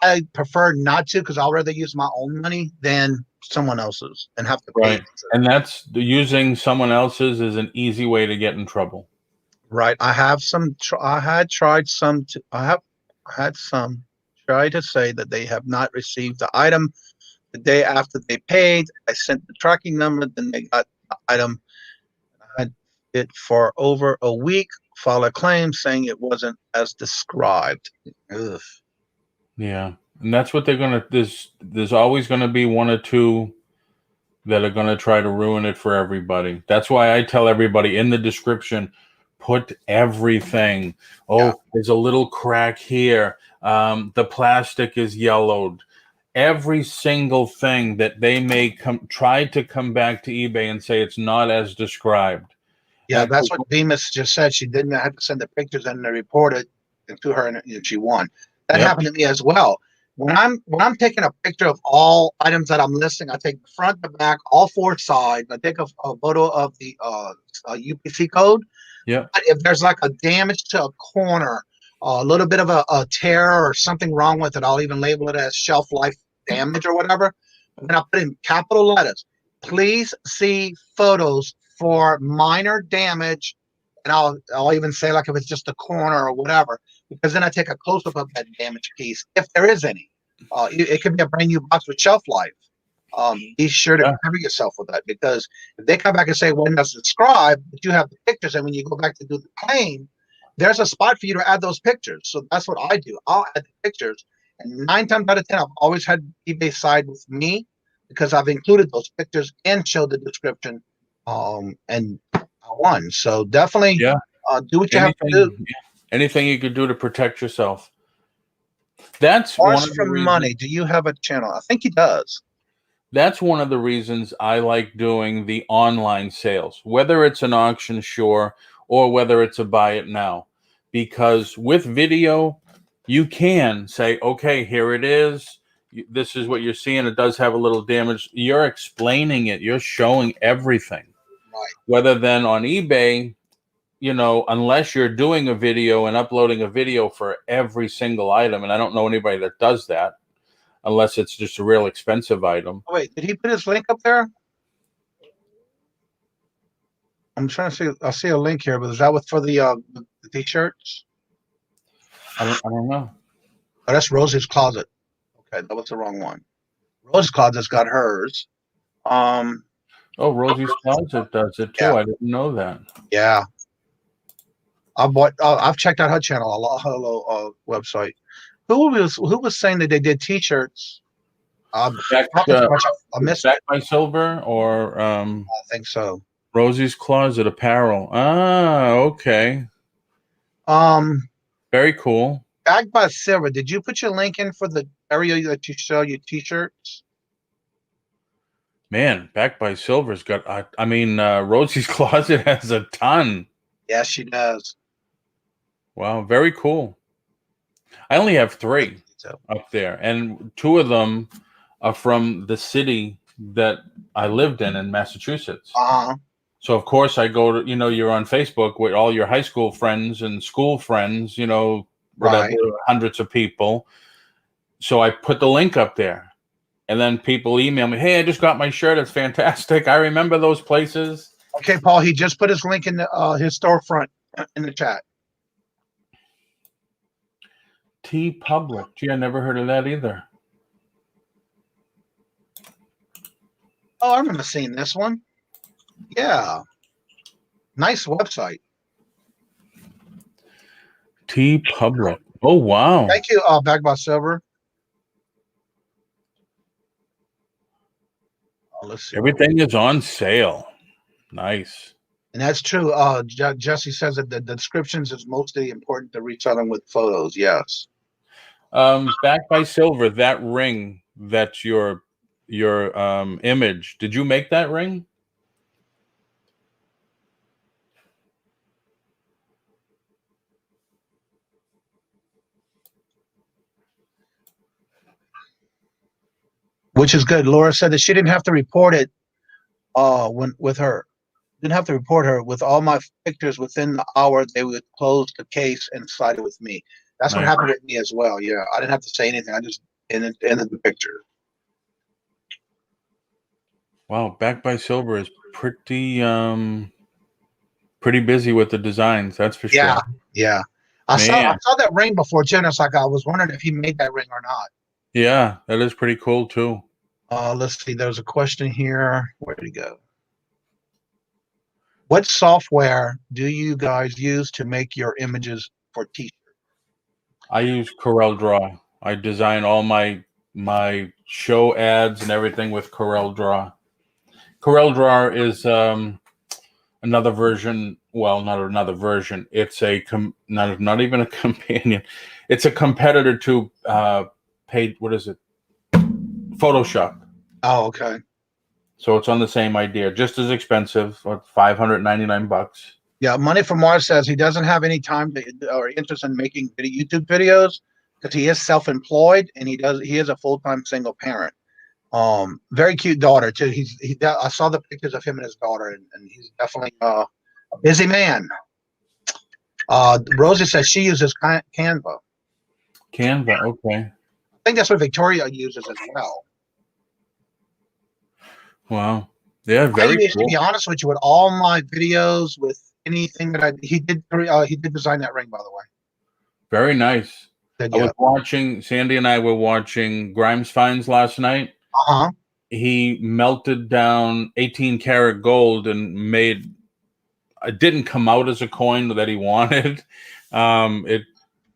I prefer not to because I'll rather use my own money than someone else's and have to pay. And that's using someone else's is an easy way to get in trouble. Right. I have some. I had tried some. I have had some try to say that they have not received the item the day after they paid. I sent the tracking number. Then they got the item. I had it for over a week file a claim saying it wasn't as described. Ugh. Yeah, and that's what they're gonna. There's always gonna be one or two that are gonna try to ruin it for everybody. That's why I tell everybody in the description, put everything. Yeah. Oh, there's a little crack here. The plastic is yellowed. Every single thing that they may try to come back to eBay and say it's not as described. Yeah, that's what Bemis just said. She didn't have to send the pictures and they reported it to her, and she won. That Yep. happened to me as well. When I'm taking a picture of all items that I'm listing, I take the front, the back, all four sides. I take a photo of the UPC code. Yep. If there's like a damage to a corner, a little bit of a tear or something wrong with it, I'll even label it as shelf life damage or whatever. And then I'll put in capital letters. Please see photos for minor damage, and I'll even say like if it's just a corner or whatever, because then I take a close up of that damaged piece if there is any. It could be a brand new box with shelf life. Be sure to cover yourself with that, because if they come back and say, well, that's described, but you have the pictures, and when you go back to do the claim, there's a spot for you to add those pictures. So that's what I do. I'll add the pictures, and 9 times out of 10, I've always had eBay side with me because I've included those pictures and showed the description, and I won. So definitely, do what you have to do. Anything you could do to protect yourself. That's Mars one of from the reasons. Money. Do you have a channel? I think he does. That's one of the reasons I like doing the online sales, whether it's an auction, sure, or whether it's a buy it now. Because with video, you can say, okay, here it is. This is what you're seeing. It does have a little damage. You're explaining it. You're showing everything. Right. Whether then on eBay, unless you're doing a video and uploading a video for every single item, and I don't know anybody that does that, unless it's just a real expensive item. Oh, wait, did he put his link up there? I'm trying to see. I see a link here, but is that for the t-shirts? I don't know. Oh, that's Rosie's Closet. Okay, that was the wrong one. Rosie's Closet's got hers. Oh, Rosie's Closet does it too. Yeah. I didn't know that. Yeah. I've checked out her channel, her website. Who was saying that they did t-shirts? I missed Back by Silver or I think so. Rosie's Closet Apparel. Ah, okay. Very cool. Back by Silver. Did you put your link in for the area that you sell your t-shirts? Man, Back by Silver's got. Rosie's Closet has a ton. Yes, she does. Wow, very cool. I only have 3 up there, and 2 of them are from the city that I lived in Massachusetts. So of course I go to, you're on Facebook with all your high school friends and school friends, whatever, right. Hundreds of people. So I put the link up there, and then people email me, hey, I just got my shirt. It's fantastic. I remember those places. Okay, Paul, he just put his link in his storefront in the chat. T Public. Gee, I never heard of that either. Oh, I remember seeing this one. Yeah. Nice website. T Public. Oh, wow. Thank you, Back by Silver. Let's see. Everything is on sale. Nice. And that's true. Jesse says that the descriptions is mostly important to reselling with photos. Yes. Back by Silver, that ring, that's your image. Did you make that ring? Which is good. Laura said that she didn't have to report it with her. Didn't have to report her with all my pictures within the hour. They would close the case and side it with me. That's nice. What happened with me as well. Yeah, I didn't have to say anything. I just ended the picture. Wow, Back by Silver is pretty busy with the designs. That's for sure. Yeah. I saw that ring before, Jen. It's like I was wondering if he made that ring or not. Yeah, that is pretty cool too. Let's see. There's a question here. Where did he go? What software do you guys use to make your images for t-shirts? I use CorelDRAW. I design all my show ads and everything with CorelDRAW. CorelDRAW is another version. Well, not another version. It's not even a companion. It's a competitor to paid. What is it? Photoshop. Oh, okay. So it's on the same idea, just as expensive, $599. Yeah, Money from Mars says he doesn't have any time or interest in making YouTube videos because he is self-employed and he is a full-time single parent. Very cute daughter too. I saw the pictures of him and his daughter, and he's definitely a busy man. Rosie says she uses Canva. Canva, okay. I think that's what Victoria uses as well. Wow. Yeah, very To cool. be honest with you, with all my videos, with anything that he did design that ring, by the way. Very nice. I was watching, Sandy and I were watching Grimes Finds last night. Uh-huh. He melted down 18 karat gold and made, it didn't come out as a coin that he wanted. It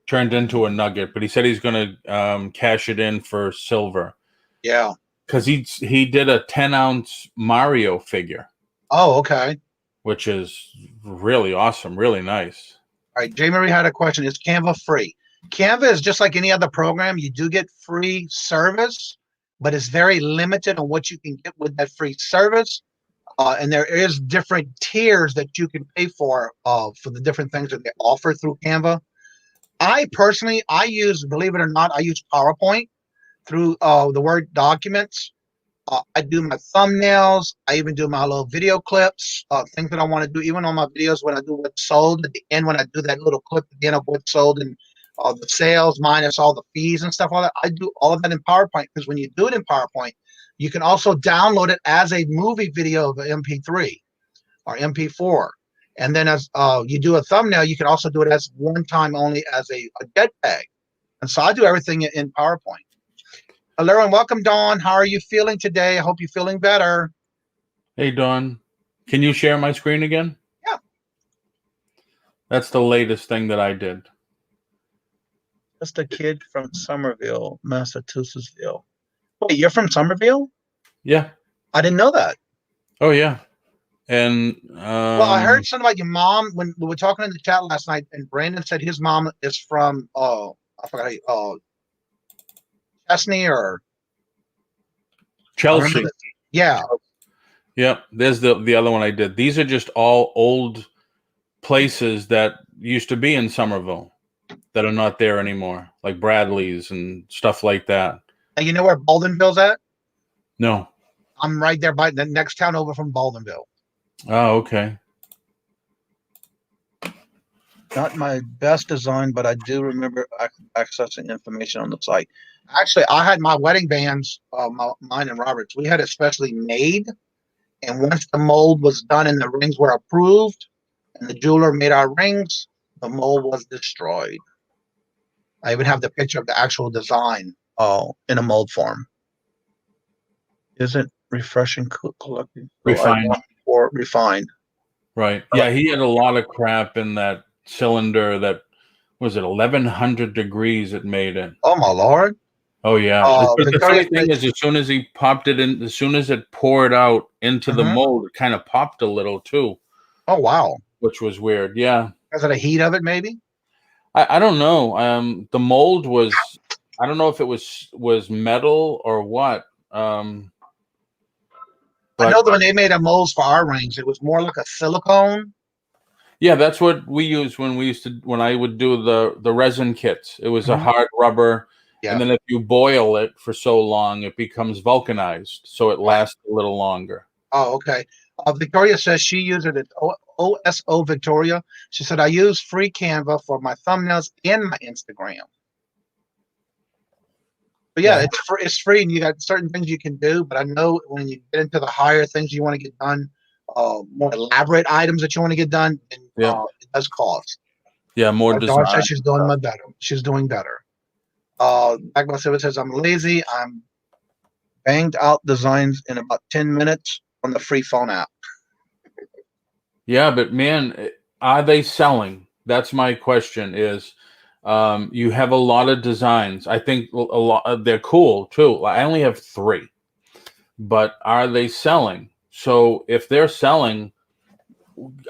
turned into a nugget, but he said he's going to cash it in for silver. Yeah. Because he did a 10-ounce Mario figure. Oh, okay. Which is really awesome, really nice. All right, J. Marie had a question. Is Canva free? Canva is just like any other program. You do get free service, but it's very limited on what you can get with that free service. And there is different tiers that you can pay for the different things that they offer through Canva. I personally, believe it or not, I use PowerPoint through the Word documents. I do my thumbnails. I even do my little video clips, things that I want to do, even on my videos when I do what's sold at the end, when I do that little clip at the end of what's sold and the sales minus all the fees and stuff like that. I do all of that in PowerPoint because when you do it in PowerPoint, you can also download it as a movie video of an MP3 or MP4. And then as you do a thumbnail, you can also do it as one time only as a JPEG. And so I do everything in PowerPoint. Hello and welcome, Dawn. How are you feeling today? I hope you're feeling better. Hey, Dawn. Can you share my screen again? Yeah. That's the latest thing that I did. Just a kid from Somerville, Massachusetts. Wait, you're from Somerville? Yeah. I didn't know that. Oh, yeah. And well, I heard something about your mom when we were talking in the chat last night, and Brandon said his mom is from I forgot Destinie or Chelsea. Yeah. Yep. There's the other one I did. These are just all old places that used to be in Somerville that are not there anymore, like Bradley's and stuff like that. And you know where Baldenville's at? No. I'm right there by the next town over from Baldenville. Oh, okay. Not my best design, but I do remember accessing information on the site. Actually, I had my wedding bands, mine and Robert's. We had it specially made, and once the mold was done and the rings were approved, and the jeweler made our rings, the mold was destroyed. I even have the picture of the actual design in a mold form. Isn't refreshing collecting? Refined. Or refined. Right. Yeah, he had a lot of crap in that cylinder that was it 1100 degrees it made it. Oh my Lord. Oh yeah. The funny thing is, as soon as he popped it in, as soon as it poured out into the mold, it kind of popped a little too. Oh wow. Which was weird. Yeah. Because of the heat of it, maybe? I don't know. The mold was, I don't know if it was metal or what. I know that when they made a molds for our rings, it was more like a silicone. Yeah, that's what we used when I would do the resin kits. It was a hard rubber, and then if you boil it for so long, it becomes vulcanized, so it lasts a little longer. Oh, okay. Victoria says she used it at OSO Victoria. She said, I use free Canva for my thumbnails and my Instagram. But yeah, it's free, and you got certain things you can do. But I know when you get into the higher things you want to get done, more elaborate items that you want to get done, and, it does cost. Yeah, more design. Says she's doing better. She's doing better. Magma says, I'm lazy. I'm banged out designs in about 10 minutes on the free phone app. Yeah, but man, are they selling? That's my question. Is you have a lot of designs. I think a lot they're cool too. I only have 3, but are they selling? So if they're selling,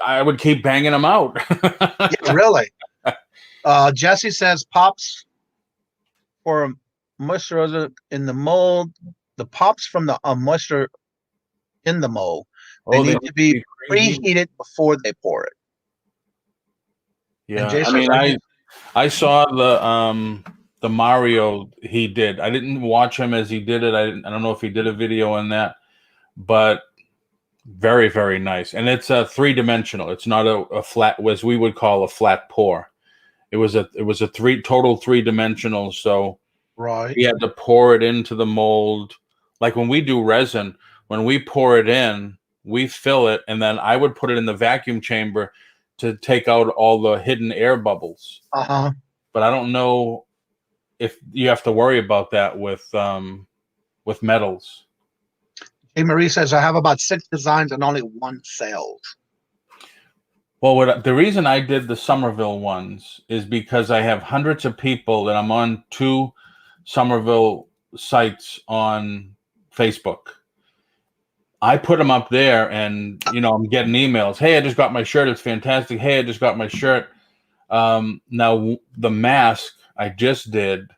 I would keep banging them out. Yeah, really. Jesse says pops for moisturizer in the mold. The pops from the moisture in the mold. They Oh, they need need to to be be preheated. preheated before they pour it. And Yeah, I Jason, mean, I saw the Mario he did. I didn't watch him as he did it. I don't know if he did a video on that, but very, very nice. And it's a 3-dimensional. It's not a flat, as we would call a flat pour. It was a total 3-dimensional. So right. he had to pour it into the mold. Like when we do resin, when we pour it in, we fill it, and then I would put it in the vacuum chamber to take out all the hidden air bubbles. Uh-huh. But I don't know if you have to worry about that with metals. Hey, Marie says, I have about 6 designs and only 1 sells. Well, the reason I did the Somerville ones is because I have hundreds of people that I'm on 2 Somerville sites on Facebook. I put them up there, and I'm getting emails. Hey, I just got my shirt. It's fantastic. Hey, I just got my shirt. Now the mask I just did,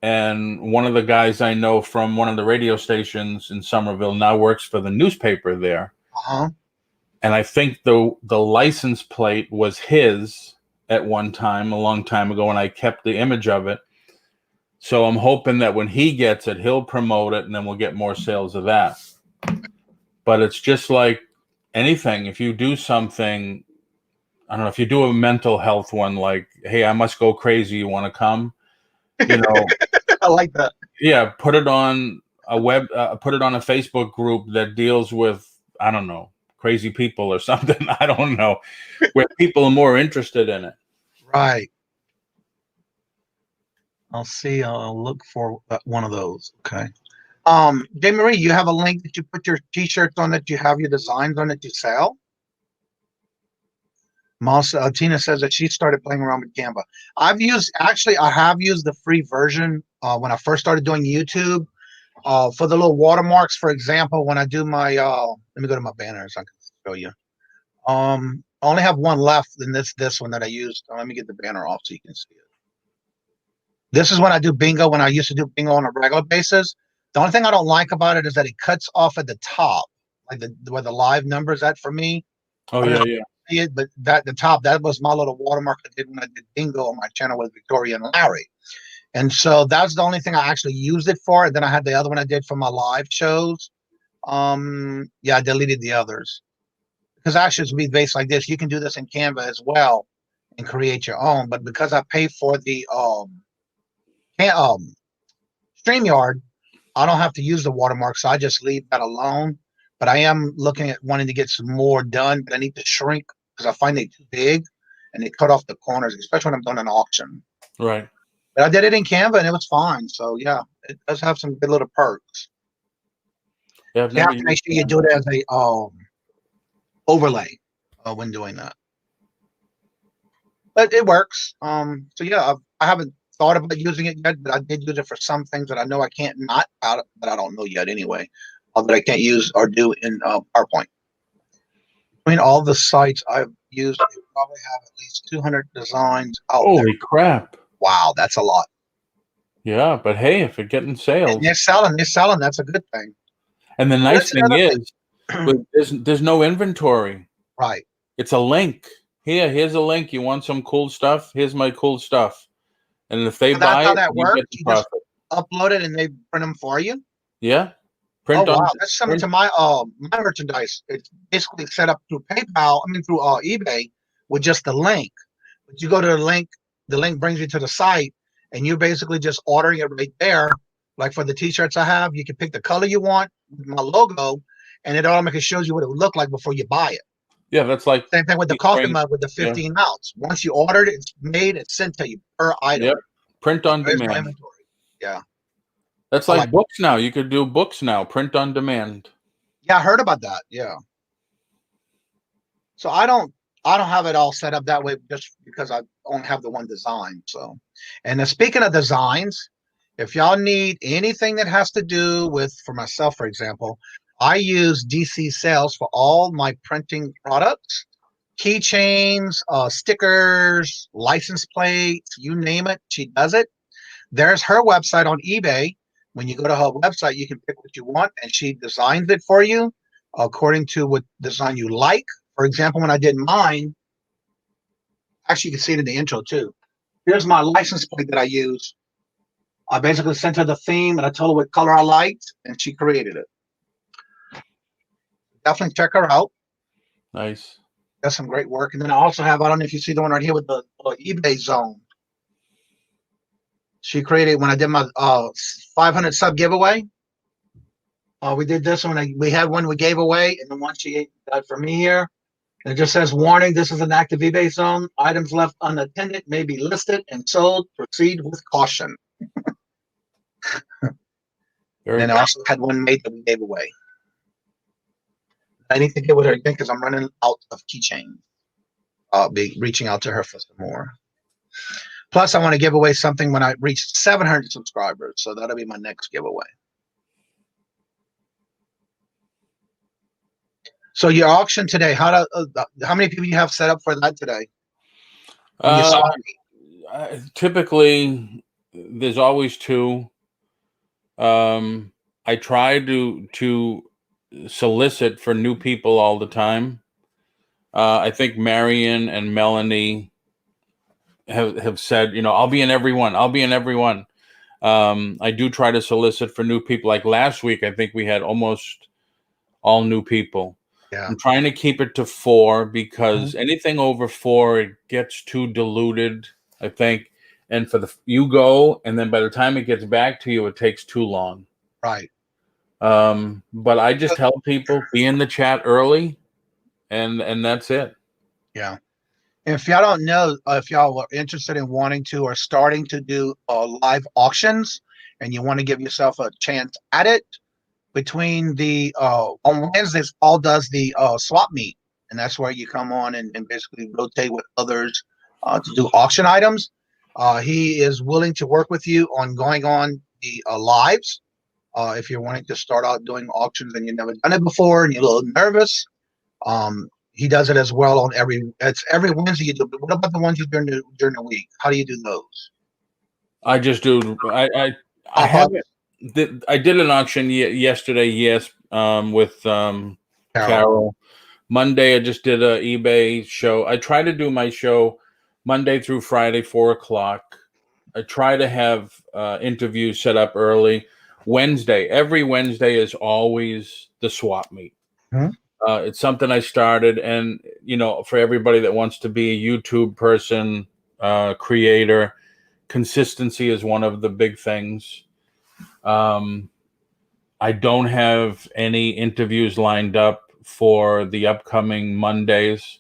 and one of the guys I know from one of the radio stations in Somerville now works for the newspaper there. Uh-huh. And I think the license plate was his at one time, a long time ago, and I kept the image of it. So I'm hoping that when he gets it, he'll promote it, and then we'll get more sales of that. But it's just like anything. If you do something, I don't know, if you do a mental health one, like, hey, I must go crazy, you want to come? I like that. Yeah, put it on a Facebook group that deals with, I don't know, crazy people or something. I don't know, where people are more interested in it. Right. I'll see. I'll look for one of those. Okay. J. Marie, you have a link that you put your t-shirts on that you have your designs on that you sell? Tina says that she started playing around with Canva. I have used the free version when I first started doing YouTube for the little watermarks. For example, when I do my, let me go to my banners. I can show you. I only have one left in this one that I used. Let me get the banner off so you can see it. This is when I do bingo, when I used to do bingo on a regular basis. The only thing I don't like about it is that it cuts off at the top, like where the live numbers at for me. Oh, yeah, yeah. See it, but the top, that was my little watermark I did when I did bingo on my channel with Victoria and Larry. And so that's the only thing I actually used it for. And then I had the other one I did for my live shows. Yeah, I deleted the others. Because actually it's be based like this. You can do this in Canva as well and create your own. But because I pay for the StreamYard, I don't have to use the watermark, so I just leave that alone. But I am looking at wanting to get some more done, but I need to shrink because I find they too big and they cut off the corners, especially when I'm doing an auction. Right. But I did it in Canva and it was fine. So yeah, it does have some good little perks. Yeah, You have to make sure you do it as a overlay when doing that. But it works. So yeah, I haven't thought about using it yet, but I did use it for some things that I know I can't not out, but I don't know yet anyway. That I can't use or do in PowerPoint. Between all the sites I've used, I probably have at least 200 designs out there. Holy crap! Wow, that's a lot. Yeah, but hey, if you're getting sales, and they're selling. That's a good thing. And the nice thing is, there's no inventory. Right. It's a link. Here's a link. You want some cool stuff? Here's my cool stuff. And if they buy how it, that you works. get the profit. Just upload it and they print them for you. Yeah. That's similar to my merchandise. It's basically set up through PayPal. I mean through eBay with just the link. But you go to the link brings you to the site, and you're basically just ordering it right there. Like for the t-shirts I have, you can pick the color you want with my logo, and it automatically shows you what it would look like before you buy it. Yeah, that's like same thing with the coffee mug with the 15 ounce. Once you ordered it, it's made, it's sent to you per item. Yep. Print on demand. No inventory. Yeah. That's like books now. You could do books now, print on demand. Yeah, I heard about that. Yeah. So I don't have it all set up that way just because I only have the one design. So, and then speaking of designs, if y'all need anything that has to do with, for myself, for example, I use DC Sales for all my printing products, keychains, stickers, license plates, you name it, she does it. There's her website on eBay. When you go to her website, you can pick what you want, and she designs it for you according to what design you like. For example, when I did mine, actually, you can see it in the intro too. Here's my license plate that I use. I basically sent her the theme, and I told her what color I liked, and she created it. Definitely check her out. Nice. That's some great work. And then I also have, I don't know if you see the one right here with the eBay zone. She created when I did my 500 sub giveaway. We did this one. We had one we gave away, and the one she got for me here. And it just says, warning, this is an active eBay zone. Items left unattended may be listed and sold. Proceed with caution. And then I also had one made that we gave away. I need to get with her again because I'm running out of keychains. I'll be reaching out to her for some more. Plus, I want to give away something when I reach 700 subscribers. So that'll be my next giveaway. So your auction today, how many people you have set up for that today? Typically, there's always 2. I try to solicit for new people all the time. I think Marion and Melanie have said, I'll be in every one. I'll be in every one. I do try to solicit for new people. Like last week, I think we had almost all new people. Yeah. I'm trying to keep it to 4 because anything over 4, it gets too diluted, I think. And you go, and then by the time it gets back to you, it takes too long. Right. But I just tell people, be in the chat early, and that's it. Yeah. If y'all don't know, if y'all are interested in wanting to or starting to do live auctions, and you want to give yourself a chance at it, between the on Wednesdays, Paul does the swap meet, and that's where you come on and basically rotate with others to do auction items. He is willing to work with you on going on the lives. If you're wanting to start out doing auctions and you've never done it before and you're a little nervous, he does it as well on it's every Wednesday you do. But what about the ones you do during the week? How do you do those? I just do. I haven't. I did an auction yesterday. Yes, with Carol. Monday, I just did a eBay show. I try to do my show Monday through Friday, 4:00. I try to have interviews set up early. Every Wednesday is always the swap meet. It's something I started, and for everybody that wants to be a YouTube person, creator, consistency is one of the big things. I don't have any interviews lined up for the upcoming Mondays.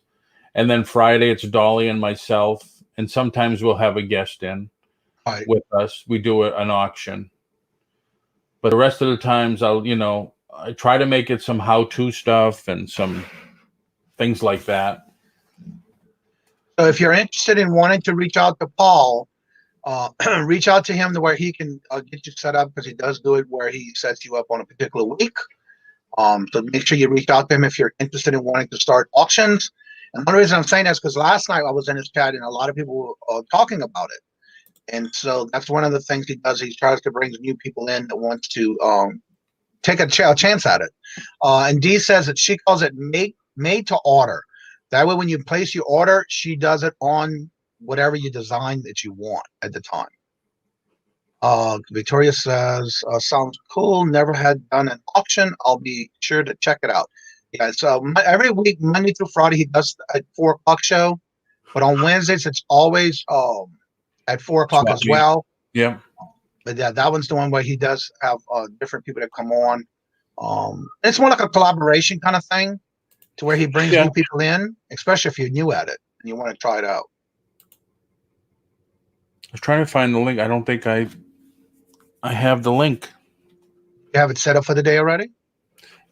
And then Friday, it's Dolly and myself. And sometimes we'll have a guest in with us. We do an auction. But the rest of the times, I try to make it some how-to stuff and some things like that. So if you're interested in wanting to reach out to Paul, reach out to him to where he can get you set up, because he does do it where he sets you up on a particular week. So make sure you reach out to him if you're interested in wanting to start auctions. And one reason I'm saying that is because last night I was in his chat and a lot of people were talking about it. And so that's one of the things he does. He tries to bring new people in that wants to take a chance at it. And Dee says that she calls it made to order. That way, when you place your order, she does it on whatever you design that you want at the time. Victoria says, sounds cool. Never had done an auction. I'll be sure to check it out. Yeah, so every week, Monday through Friday, he does a 4:00 show. But on Wednesdays, it's always at 4:00 as well. Yeah. But yeah, that one's the one where he does have different people that come on. It's more like a collaboration kind of thing, to where he brings new people in, especially if you're new at it and you want to try it out. I was trying to find the link. I don't think I have the link. You have it set up for the day already?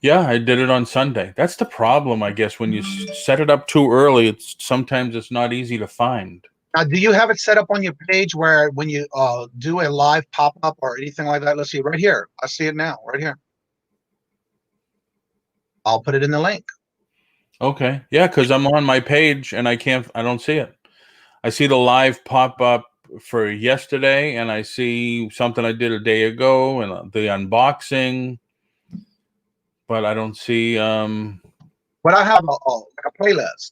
Yeah, I did it on Sunday. That's the problem, I guess. When you set it up too early, sometimes it's not easy to find. Now, do you have it set up on your page where when you do a live pop-up or anything like that? Let's see, right here. I see it now, right here. I'll put it in the link. Okay. Yeah, because I'm on my page and I don't see it. I see the live pop up for yesterday, and I see something I did a day ago and the unboxing, but I don't see. But I have like a playlist.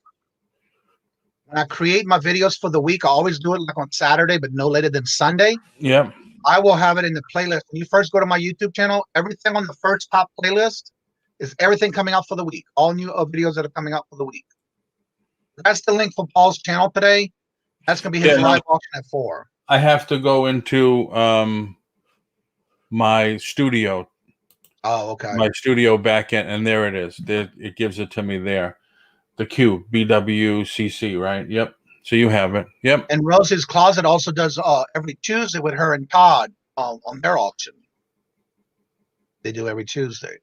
When I create my videos for the week, I always do it like on Saturday, but no later than Sunday. Yep. I will have it in the playlist. When you first go to my YouTube channel, everything on the first top playlist is everything coming out for the week. All new videos that are coming out for the week. That's the link for Paul's channel today. That's going to be his live auction at 4. I have to go into my studio. Oh, okay. My studio backend, and there it is. It gives it to me there. The Q, BWCC, right? Yep. So you have it. Yep. And Rose's Closet also does every Tuesday with her and Todd on their auction. They do every Tuesday.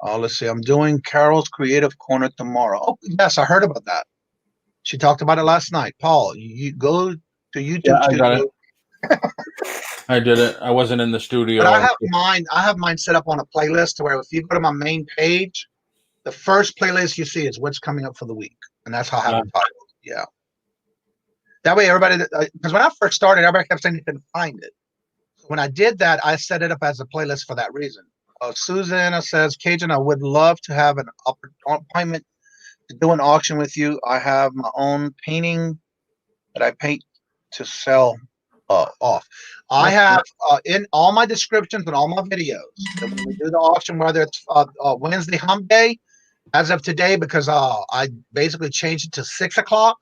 Let's see. I'm doing Carol's Creative Corner tomorrow. Oh, yes, I heard about that. She talked about it last night. Paul, you go to YouTube. Yeah, I got it. I did it. I wasn't in the studio. But I have mine set up on a playlist to where if you go to my main page, the first playlist you see is what's coming up for the week, and that's how I have it titled. Yeah. That way, everybody, because when I first started, everybody kept saying they couldn't find it. So when I did that, I set it up as a playlist for that reason. Susanna says, Kajun, I would love to have an appointment to do an auction with you. I have my own painting that I paint to sell off. I have in all my descriptions and all my videos that when we do the auction, whether it's Wednesday hump day, as of today, because I basically changed it to 6 o'clock.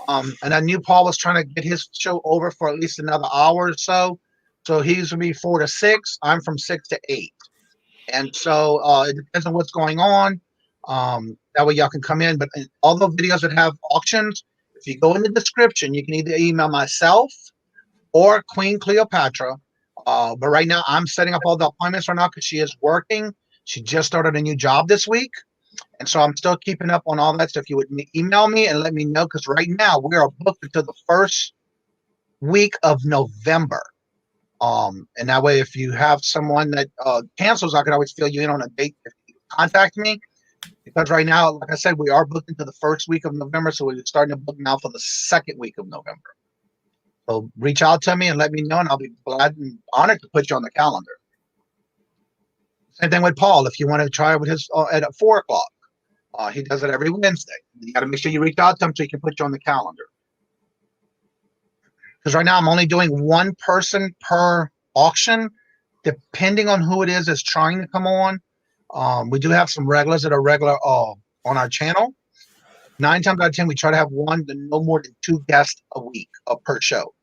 And I knew Paul was trying to get his show over for at least another hour or so. So he's going to be 4 to 6. I'm from 6 to 8. And so it depends on what's going on. That way y'all can come in. But all the videos that have auctions, if you go in the description, you can either email myself or Queen Cleopatra. But right now I'm setting up all the appointments right now because she is working. She just started a new job this week. And so I'm still keeping up on all that stuff. You would email me and let me know, because right now we are booked until the first week of November. And that way, if you have someone that cancels, I could always fill you in on a date if you contact me. Because right now, like I said, we are booked into the first week of November, so we're starting to book now for the second week of November. So reach out to me and let me know, and I'll be glad and honored to put you on the calendar. Same thing with Paul. If you want to try with his at 4 o'clock. He does it every Wednesday. You got to make sure you reach out to him so he can put you on the calendar. Because right now I'm only doing one person per auction, depending on who it is that's trying to come on. We do have some regulars that are regular on our channel. 9 times out of 10, we try to have no more than 2 guests a week per show.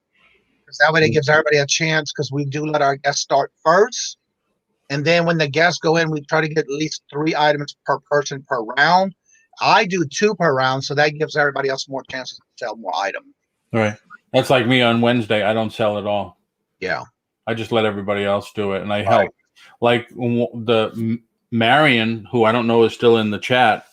Because that way it gives everybody a chance, because we do let our guests start first. And then when the guests go in, we try to get at least 3 items per person per round. I do 2 per round, so that gives everybody else more chances to sell more items. All right. That's like me on Wednesday. I don't sell at all. Yeah. I just let everybody else do it, and I help. Like the Marion, who I don't know is still in the chat,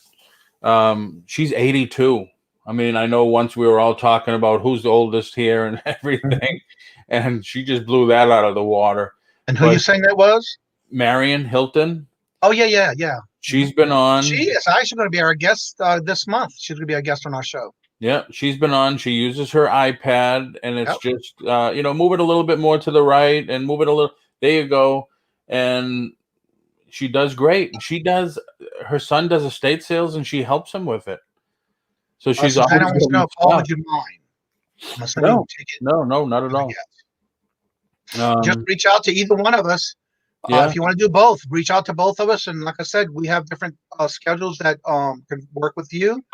she's 82. I mean, I know once we were all talking about who's the oldest here and everything, and she just blew that out of the water. And who you saying that was? Marion Hilton. Oh, yeah. She's been on. She is actually going to be our guest this month. She's going to be our guest on our show. Yeah, she's been on. She uses her iPad, and it's just, move it a little bit more to the right and move it a little. There you go. And she does great. Her son does estate sales, and she helps him with it. So she's always. I don't know. Paul, would you mind? No, not at all. Just reach out to either one of us. If you want to do both, reach out to both of us. And like I said, we have different schedules that can work with you.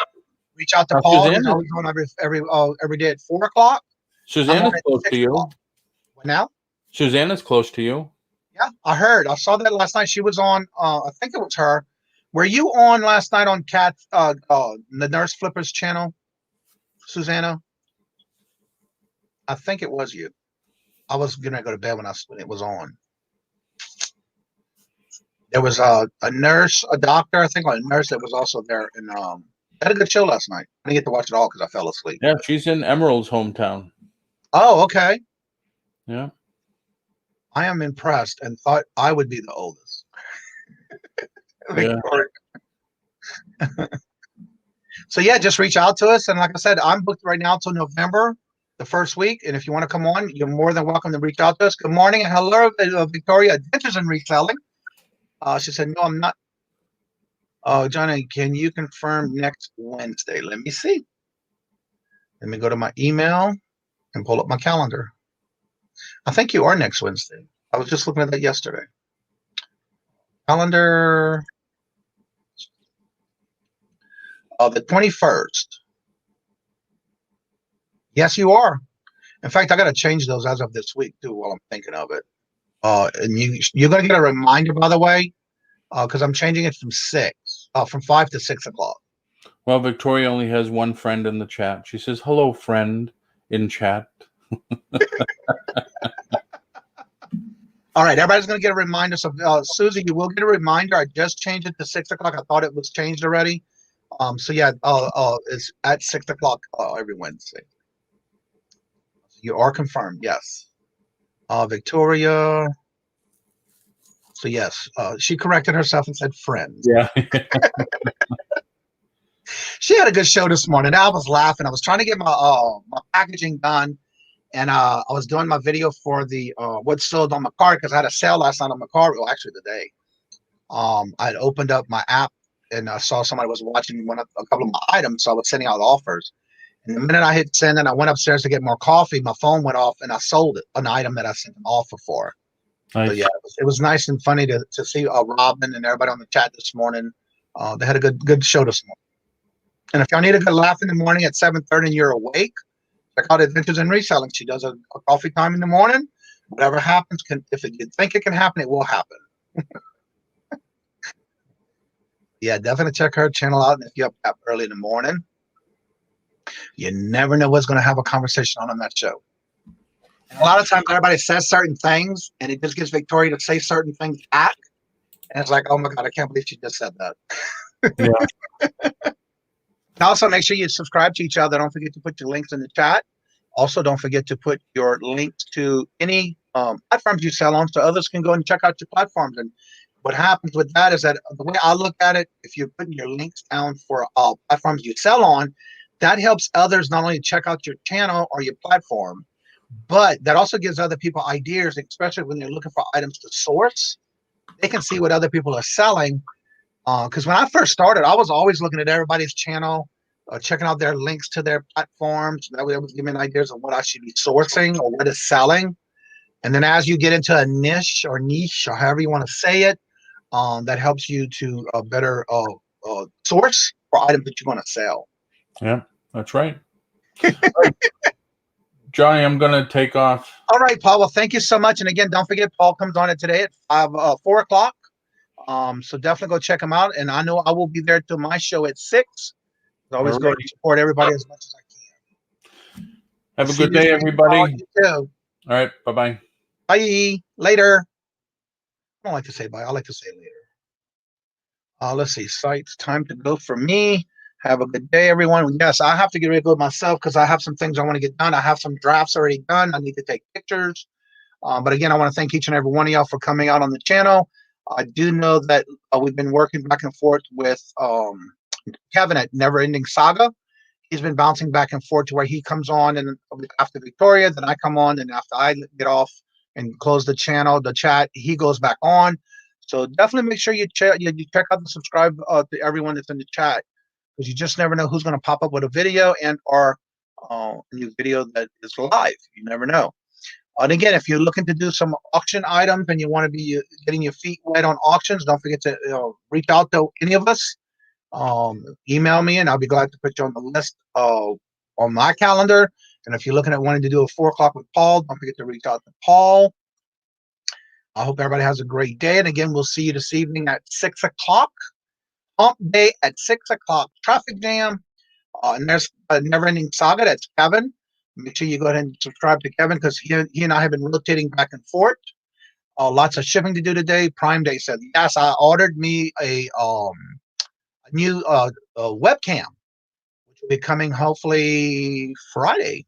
Reach out to Paul. He's always on every day at 4 o'clock. Susanna's close to you. What now? Susanna's close to you. Yeah, I heard. I saw that last night. She was on. I think it was her. Were you on last night on the Nurse Flippers channel, Susanna? I think it was you. I was gonna go to bed when it was on. There was a nurse, a doctor, I think, or a nurse that was also there. And had a good show last night. I didn't get to watch it all because I fell asleep. Yeah, she's in Emerald's hometown. Oh, okay. Yeah. I am impressed and thought I would be the oldest. Yeah. So yeah, just reach out to us. And like I said, I'm booked right now till November, the first week. And if you want to come on, you're more than welcome to reach out to us. Good morning and hello, Victoria. Adventures in Reselling. She said, no, I'm not. Oh, Johnny, can you confirm next Wednesday? Let me see. Let me go to my email and pull up my calendar. I think you are next Wednesday. I was just looking at that yesterday. Calendar. The 21st. Yes, you are. In fact, I got to change those as of this week too while I'm thinking of it. And you're going to get a reminder, by the way, because I'm changing it from 5 to 6 o'clock. Well, Victoria only has one friend in the chat. She says, hello, friend, in chat. All right, everybody's going to get a reminder. So, Susie, you will get a reminder. I just changed it to 6 o'clock. I thought it was changed already. So yeah, it's at 6 o'clock every Wednesday. You are confirmed, yes. Victoria. So yes, she corrected herself and said friends. Yeah. She had a good show this morning. I was laughing. I was trying to get my packaging done, and I was doing my video for the what's sold on my card because I had a sale last night on my card. Well, actually today. I had opened up my app and I saw somebody was watching a couple of my items, so I was sending out offers. And the minute I hit send and I went upstairs to get more coffee, my phone went off and I sold an item that I sent an offer for. Nice. So yeah, it was nice and funny to see Robin and everybody on the chat this morning. They had a good show this morning. And if y'all need a good laugh in the morning at 7:30 and you're awake, check out Adventures in Reselling. She does a coffee time in the morning. Whatever happens, if you think it can happen, it will happen. Yeah, definitely check her channel out. And if you're up early in the morning, you never know what's going to have a conversation on that show. And a lot of times everybody says certain things and it just gets Victoria to say certain things back. And it's like, oh my God, I can't believe she just said that. Yeah. And also make sure you subscribe to each other. Don't forget to put your links in the chat. Also, don't forget to put your links to any platforms you sell on so others can go and check out your platforms. And what happens with that is that the way I look at it, if you're putting your links down for platforms you sell on, that helps others not only check out your channel or your platform, but that also gives other people ideas, especially when they're looking for items to source. They can see what other people are selling. Because when I first started, I was always looking at everybody's channel, checking out their links to their platforms. That way, it was giving me ideas of what I should be sourcing or what is selling. And then as you get into a niche or however you want to say it, that helps you to better source for items that you want to sell. Yeah, that's right. Johnny, I'm going to take off. All right, Paul. Well, thank you so much. And again, don't forget, Paul comes on it today at 4 o'clock. So definitely go check him out. And I know I will be there till my show at 6. I always go to support everybody as much as I can. Have a good day, everybody. All right. Bye-bye. Bye. Later. I don't like to say bye. I like to say later. Let's see. Sites. Time to go for me. Have a good day, everyone. Yes, I have to get ready to go myself because I have some things I want to get done. I have some drafts already done. I need to take pictures. But again, I want to thank each and every one of y'all for coming out on the channel. I do know that we've been working back and forth with Kevin at Never Ending Saga. He's been bouncing back and forth to where he comes on and after Victoria, then I come on, and after I get off and close the channel, the chat, he goes back on. So definitely make sure you check out and subscribe to everyone that's in the chat, because you just never know who's going to pop up with a video and or a new video that is live. You never know. And again, if you're looking to do some auction items and you want to be getting your feet wet on auctions, don't forget to reach out to any of us. Email me and I'll be glad to put you on the list on my calendar. And if you're looking at wanting to do a 4 o'clock with Paul, don't forget to reach out to Paul. I hope everybody has a great day. And again, we'll see you this evening at 6 o'clock. Hump day at 6 o'clock. Traffic jam. And there's a Never Ending Saga. That's Kevin. Make sure you go ahead and subscribe to Kevin because he and I have been rotating back and forth. Lots of shipping to do today. Prime Day said, yes, I ordered me a new webcam, which will be coming hopefully Friday,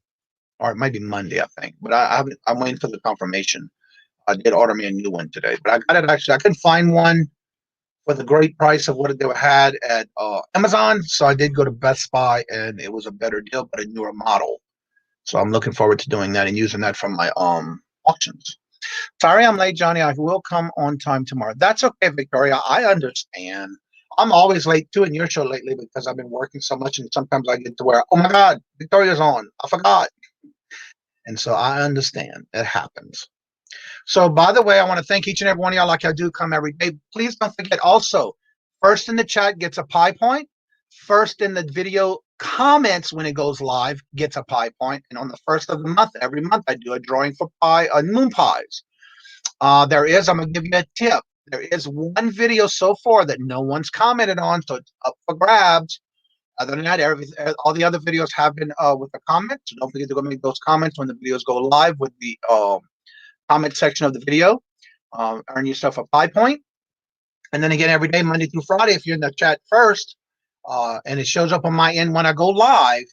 or it might be Monday, I think. But I'm waiting for the confirmation. I did order me a new one today, but I got it actually. I couldn't find one for the great price of what they had at Amazon, so I did go to Best Buy, and it was a better deal, but a newer model. So I'm looking forward to doing that and using that from my auctions. Sorry I'm late, Johnny. I will come on time tomorrow. That's okay, Victoria. I understand. I'm always late too in your show lately because I've been working so much, and sometimes I get to where, oh my God, Victoria's on. I forgot. And so I understand. It happens. So, by the way, I want to thank each and every one of y'all like I do come every day. Please don't forget also, first in the chat gets a pie point. First in the video comments when it goes live gets a pie point. And on the first of the month, every month, I do a drawing for moon pies. I'm going to give you a tip. There is one video so far that no one's commented on, so it's up for grabs. Other than that, all the other videos have been with the comments. So don't forget to go make those comments when the videos go live with the comment section of the video. Earn yourself a pie point. And then again, every day, Monday through Friday, if you're in the chat first, and it shows up on my end when I go live,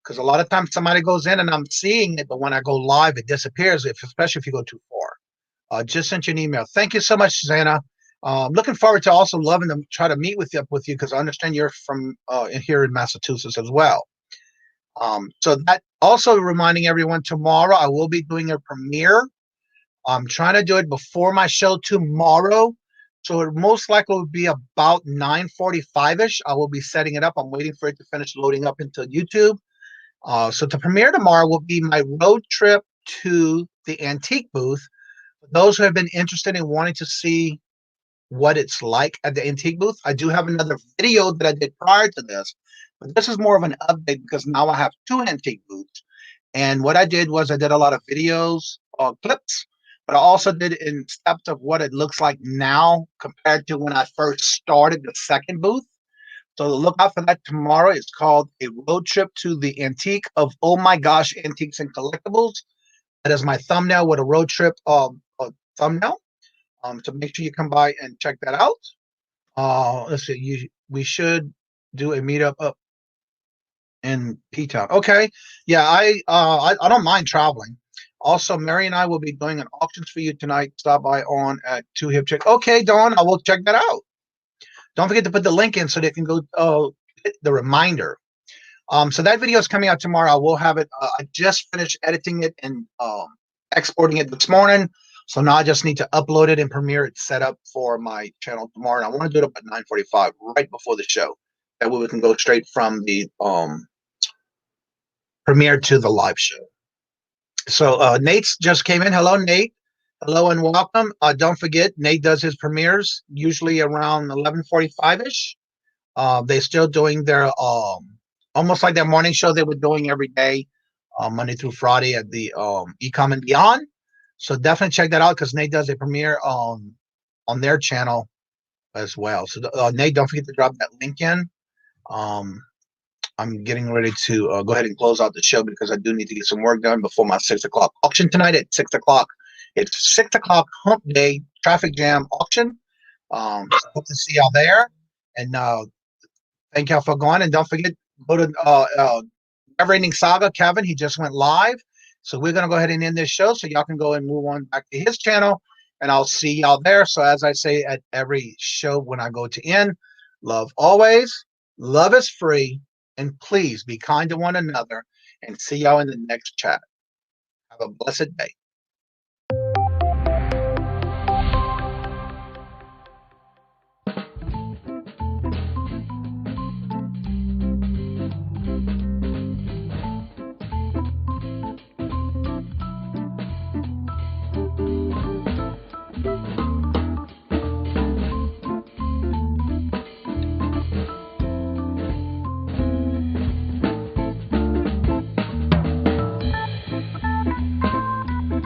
because a lot of times somebody goes in and I'm seeing it, but when I go live, it disappears, especially if you go too far. Just sent you an email. Thank you so much, Susanna. Looking forward to also loving to try to meet with you because I understand you're from here in Massachusetts as well. So that also reminding everyone, tomorrow I will be doing a premiere. I'm trying to do it before my show tomorrow. So it most likely will be about 9:45-ish. I will be setting it up. I'm waiting for it to finish loading up into YouTube. So the premiere tomorrow will be my road trip to the antique booth. For those who have been interested in wanting to see what it's like at the antique booth, I do have another video that I did prior to this. But this is more of an update because now I have two antique booths. And what I did was I did a lot of videos, clips, but I also did in steps of what it looks like now compared to when I first started the second booth. So look out for that tomorrow. It's called A Road Trip to the Antique of Oh My Gosh Antiques and Collectibles. That is my thumbnail with a road trip thumbnail. So make sure you come by and check that out. Let's see. We should do a meetup up in P-Town. Okay. Yeah, I don't mind traveling. Also, Mary and I will be doing an auctions for you tonight. Stop by on at 2 Hip Chick. Okay, Dawn, I will check that out. Don't forget to put the link in so they can go hit the reminder. So that video is coming out tomorrow. I will have it. I just finished editing it and exporting it this morning. So now I just need to upload it and premiere it set up for my channel tomorrow. And I want to do it up at 9:45, right before the show. That way we can go straight from the premiere to the live show. So Nate's just came in. Hello, Nate. Hello and welcome. Don't forget, Nate does his premieres usually around 11:45-ish. They're still doing their almost like their morning show they were doing every day, Monday through Friday at the Ecom and Beyond. So definitely check that out because Nate does a premiere on their channel as well. So Nate, don't forget to drop that link in. I'm getting ready to go ahead and close out the show because I do need to get some work done before my 6 o'clock auction tonight at 6 o'clock. It's 6 o'clock hump day traffic jam auction. So hope to see y'all there. And thank y'all for going. And don't forget, go to Never Ending Saga, Kevin. He just went live. So we're going to go ahead and end this show so y'all can go and move on back to his channel. And I'll see y'all there. So as I say at every show when I go to end, love always. Love is free. And please be kind to one another. And see y'all in the next chat. Have a blessed day.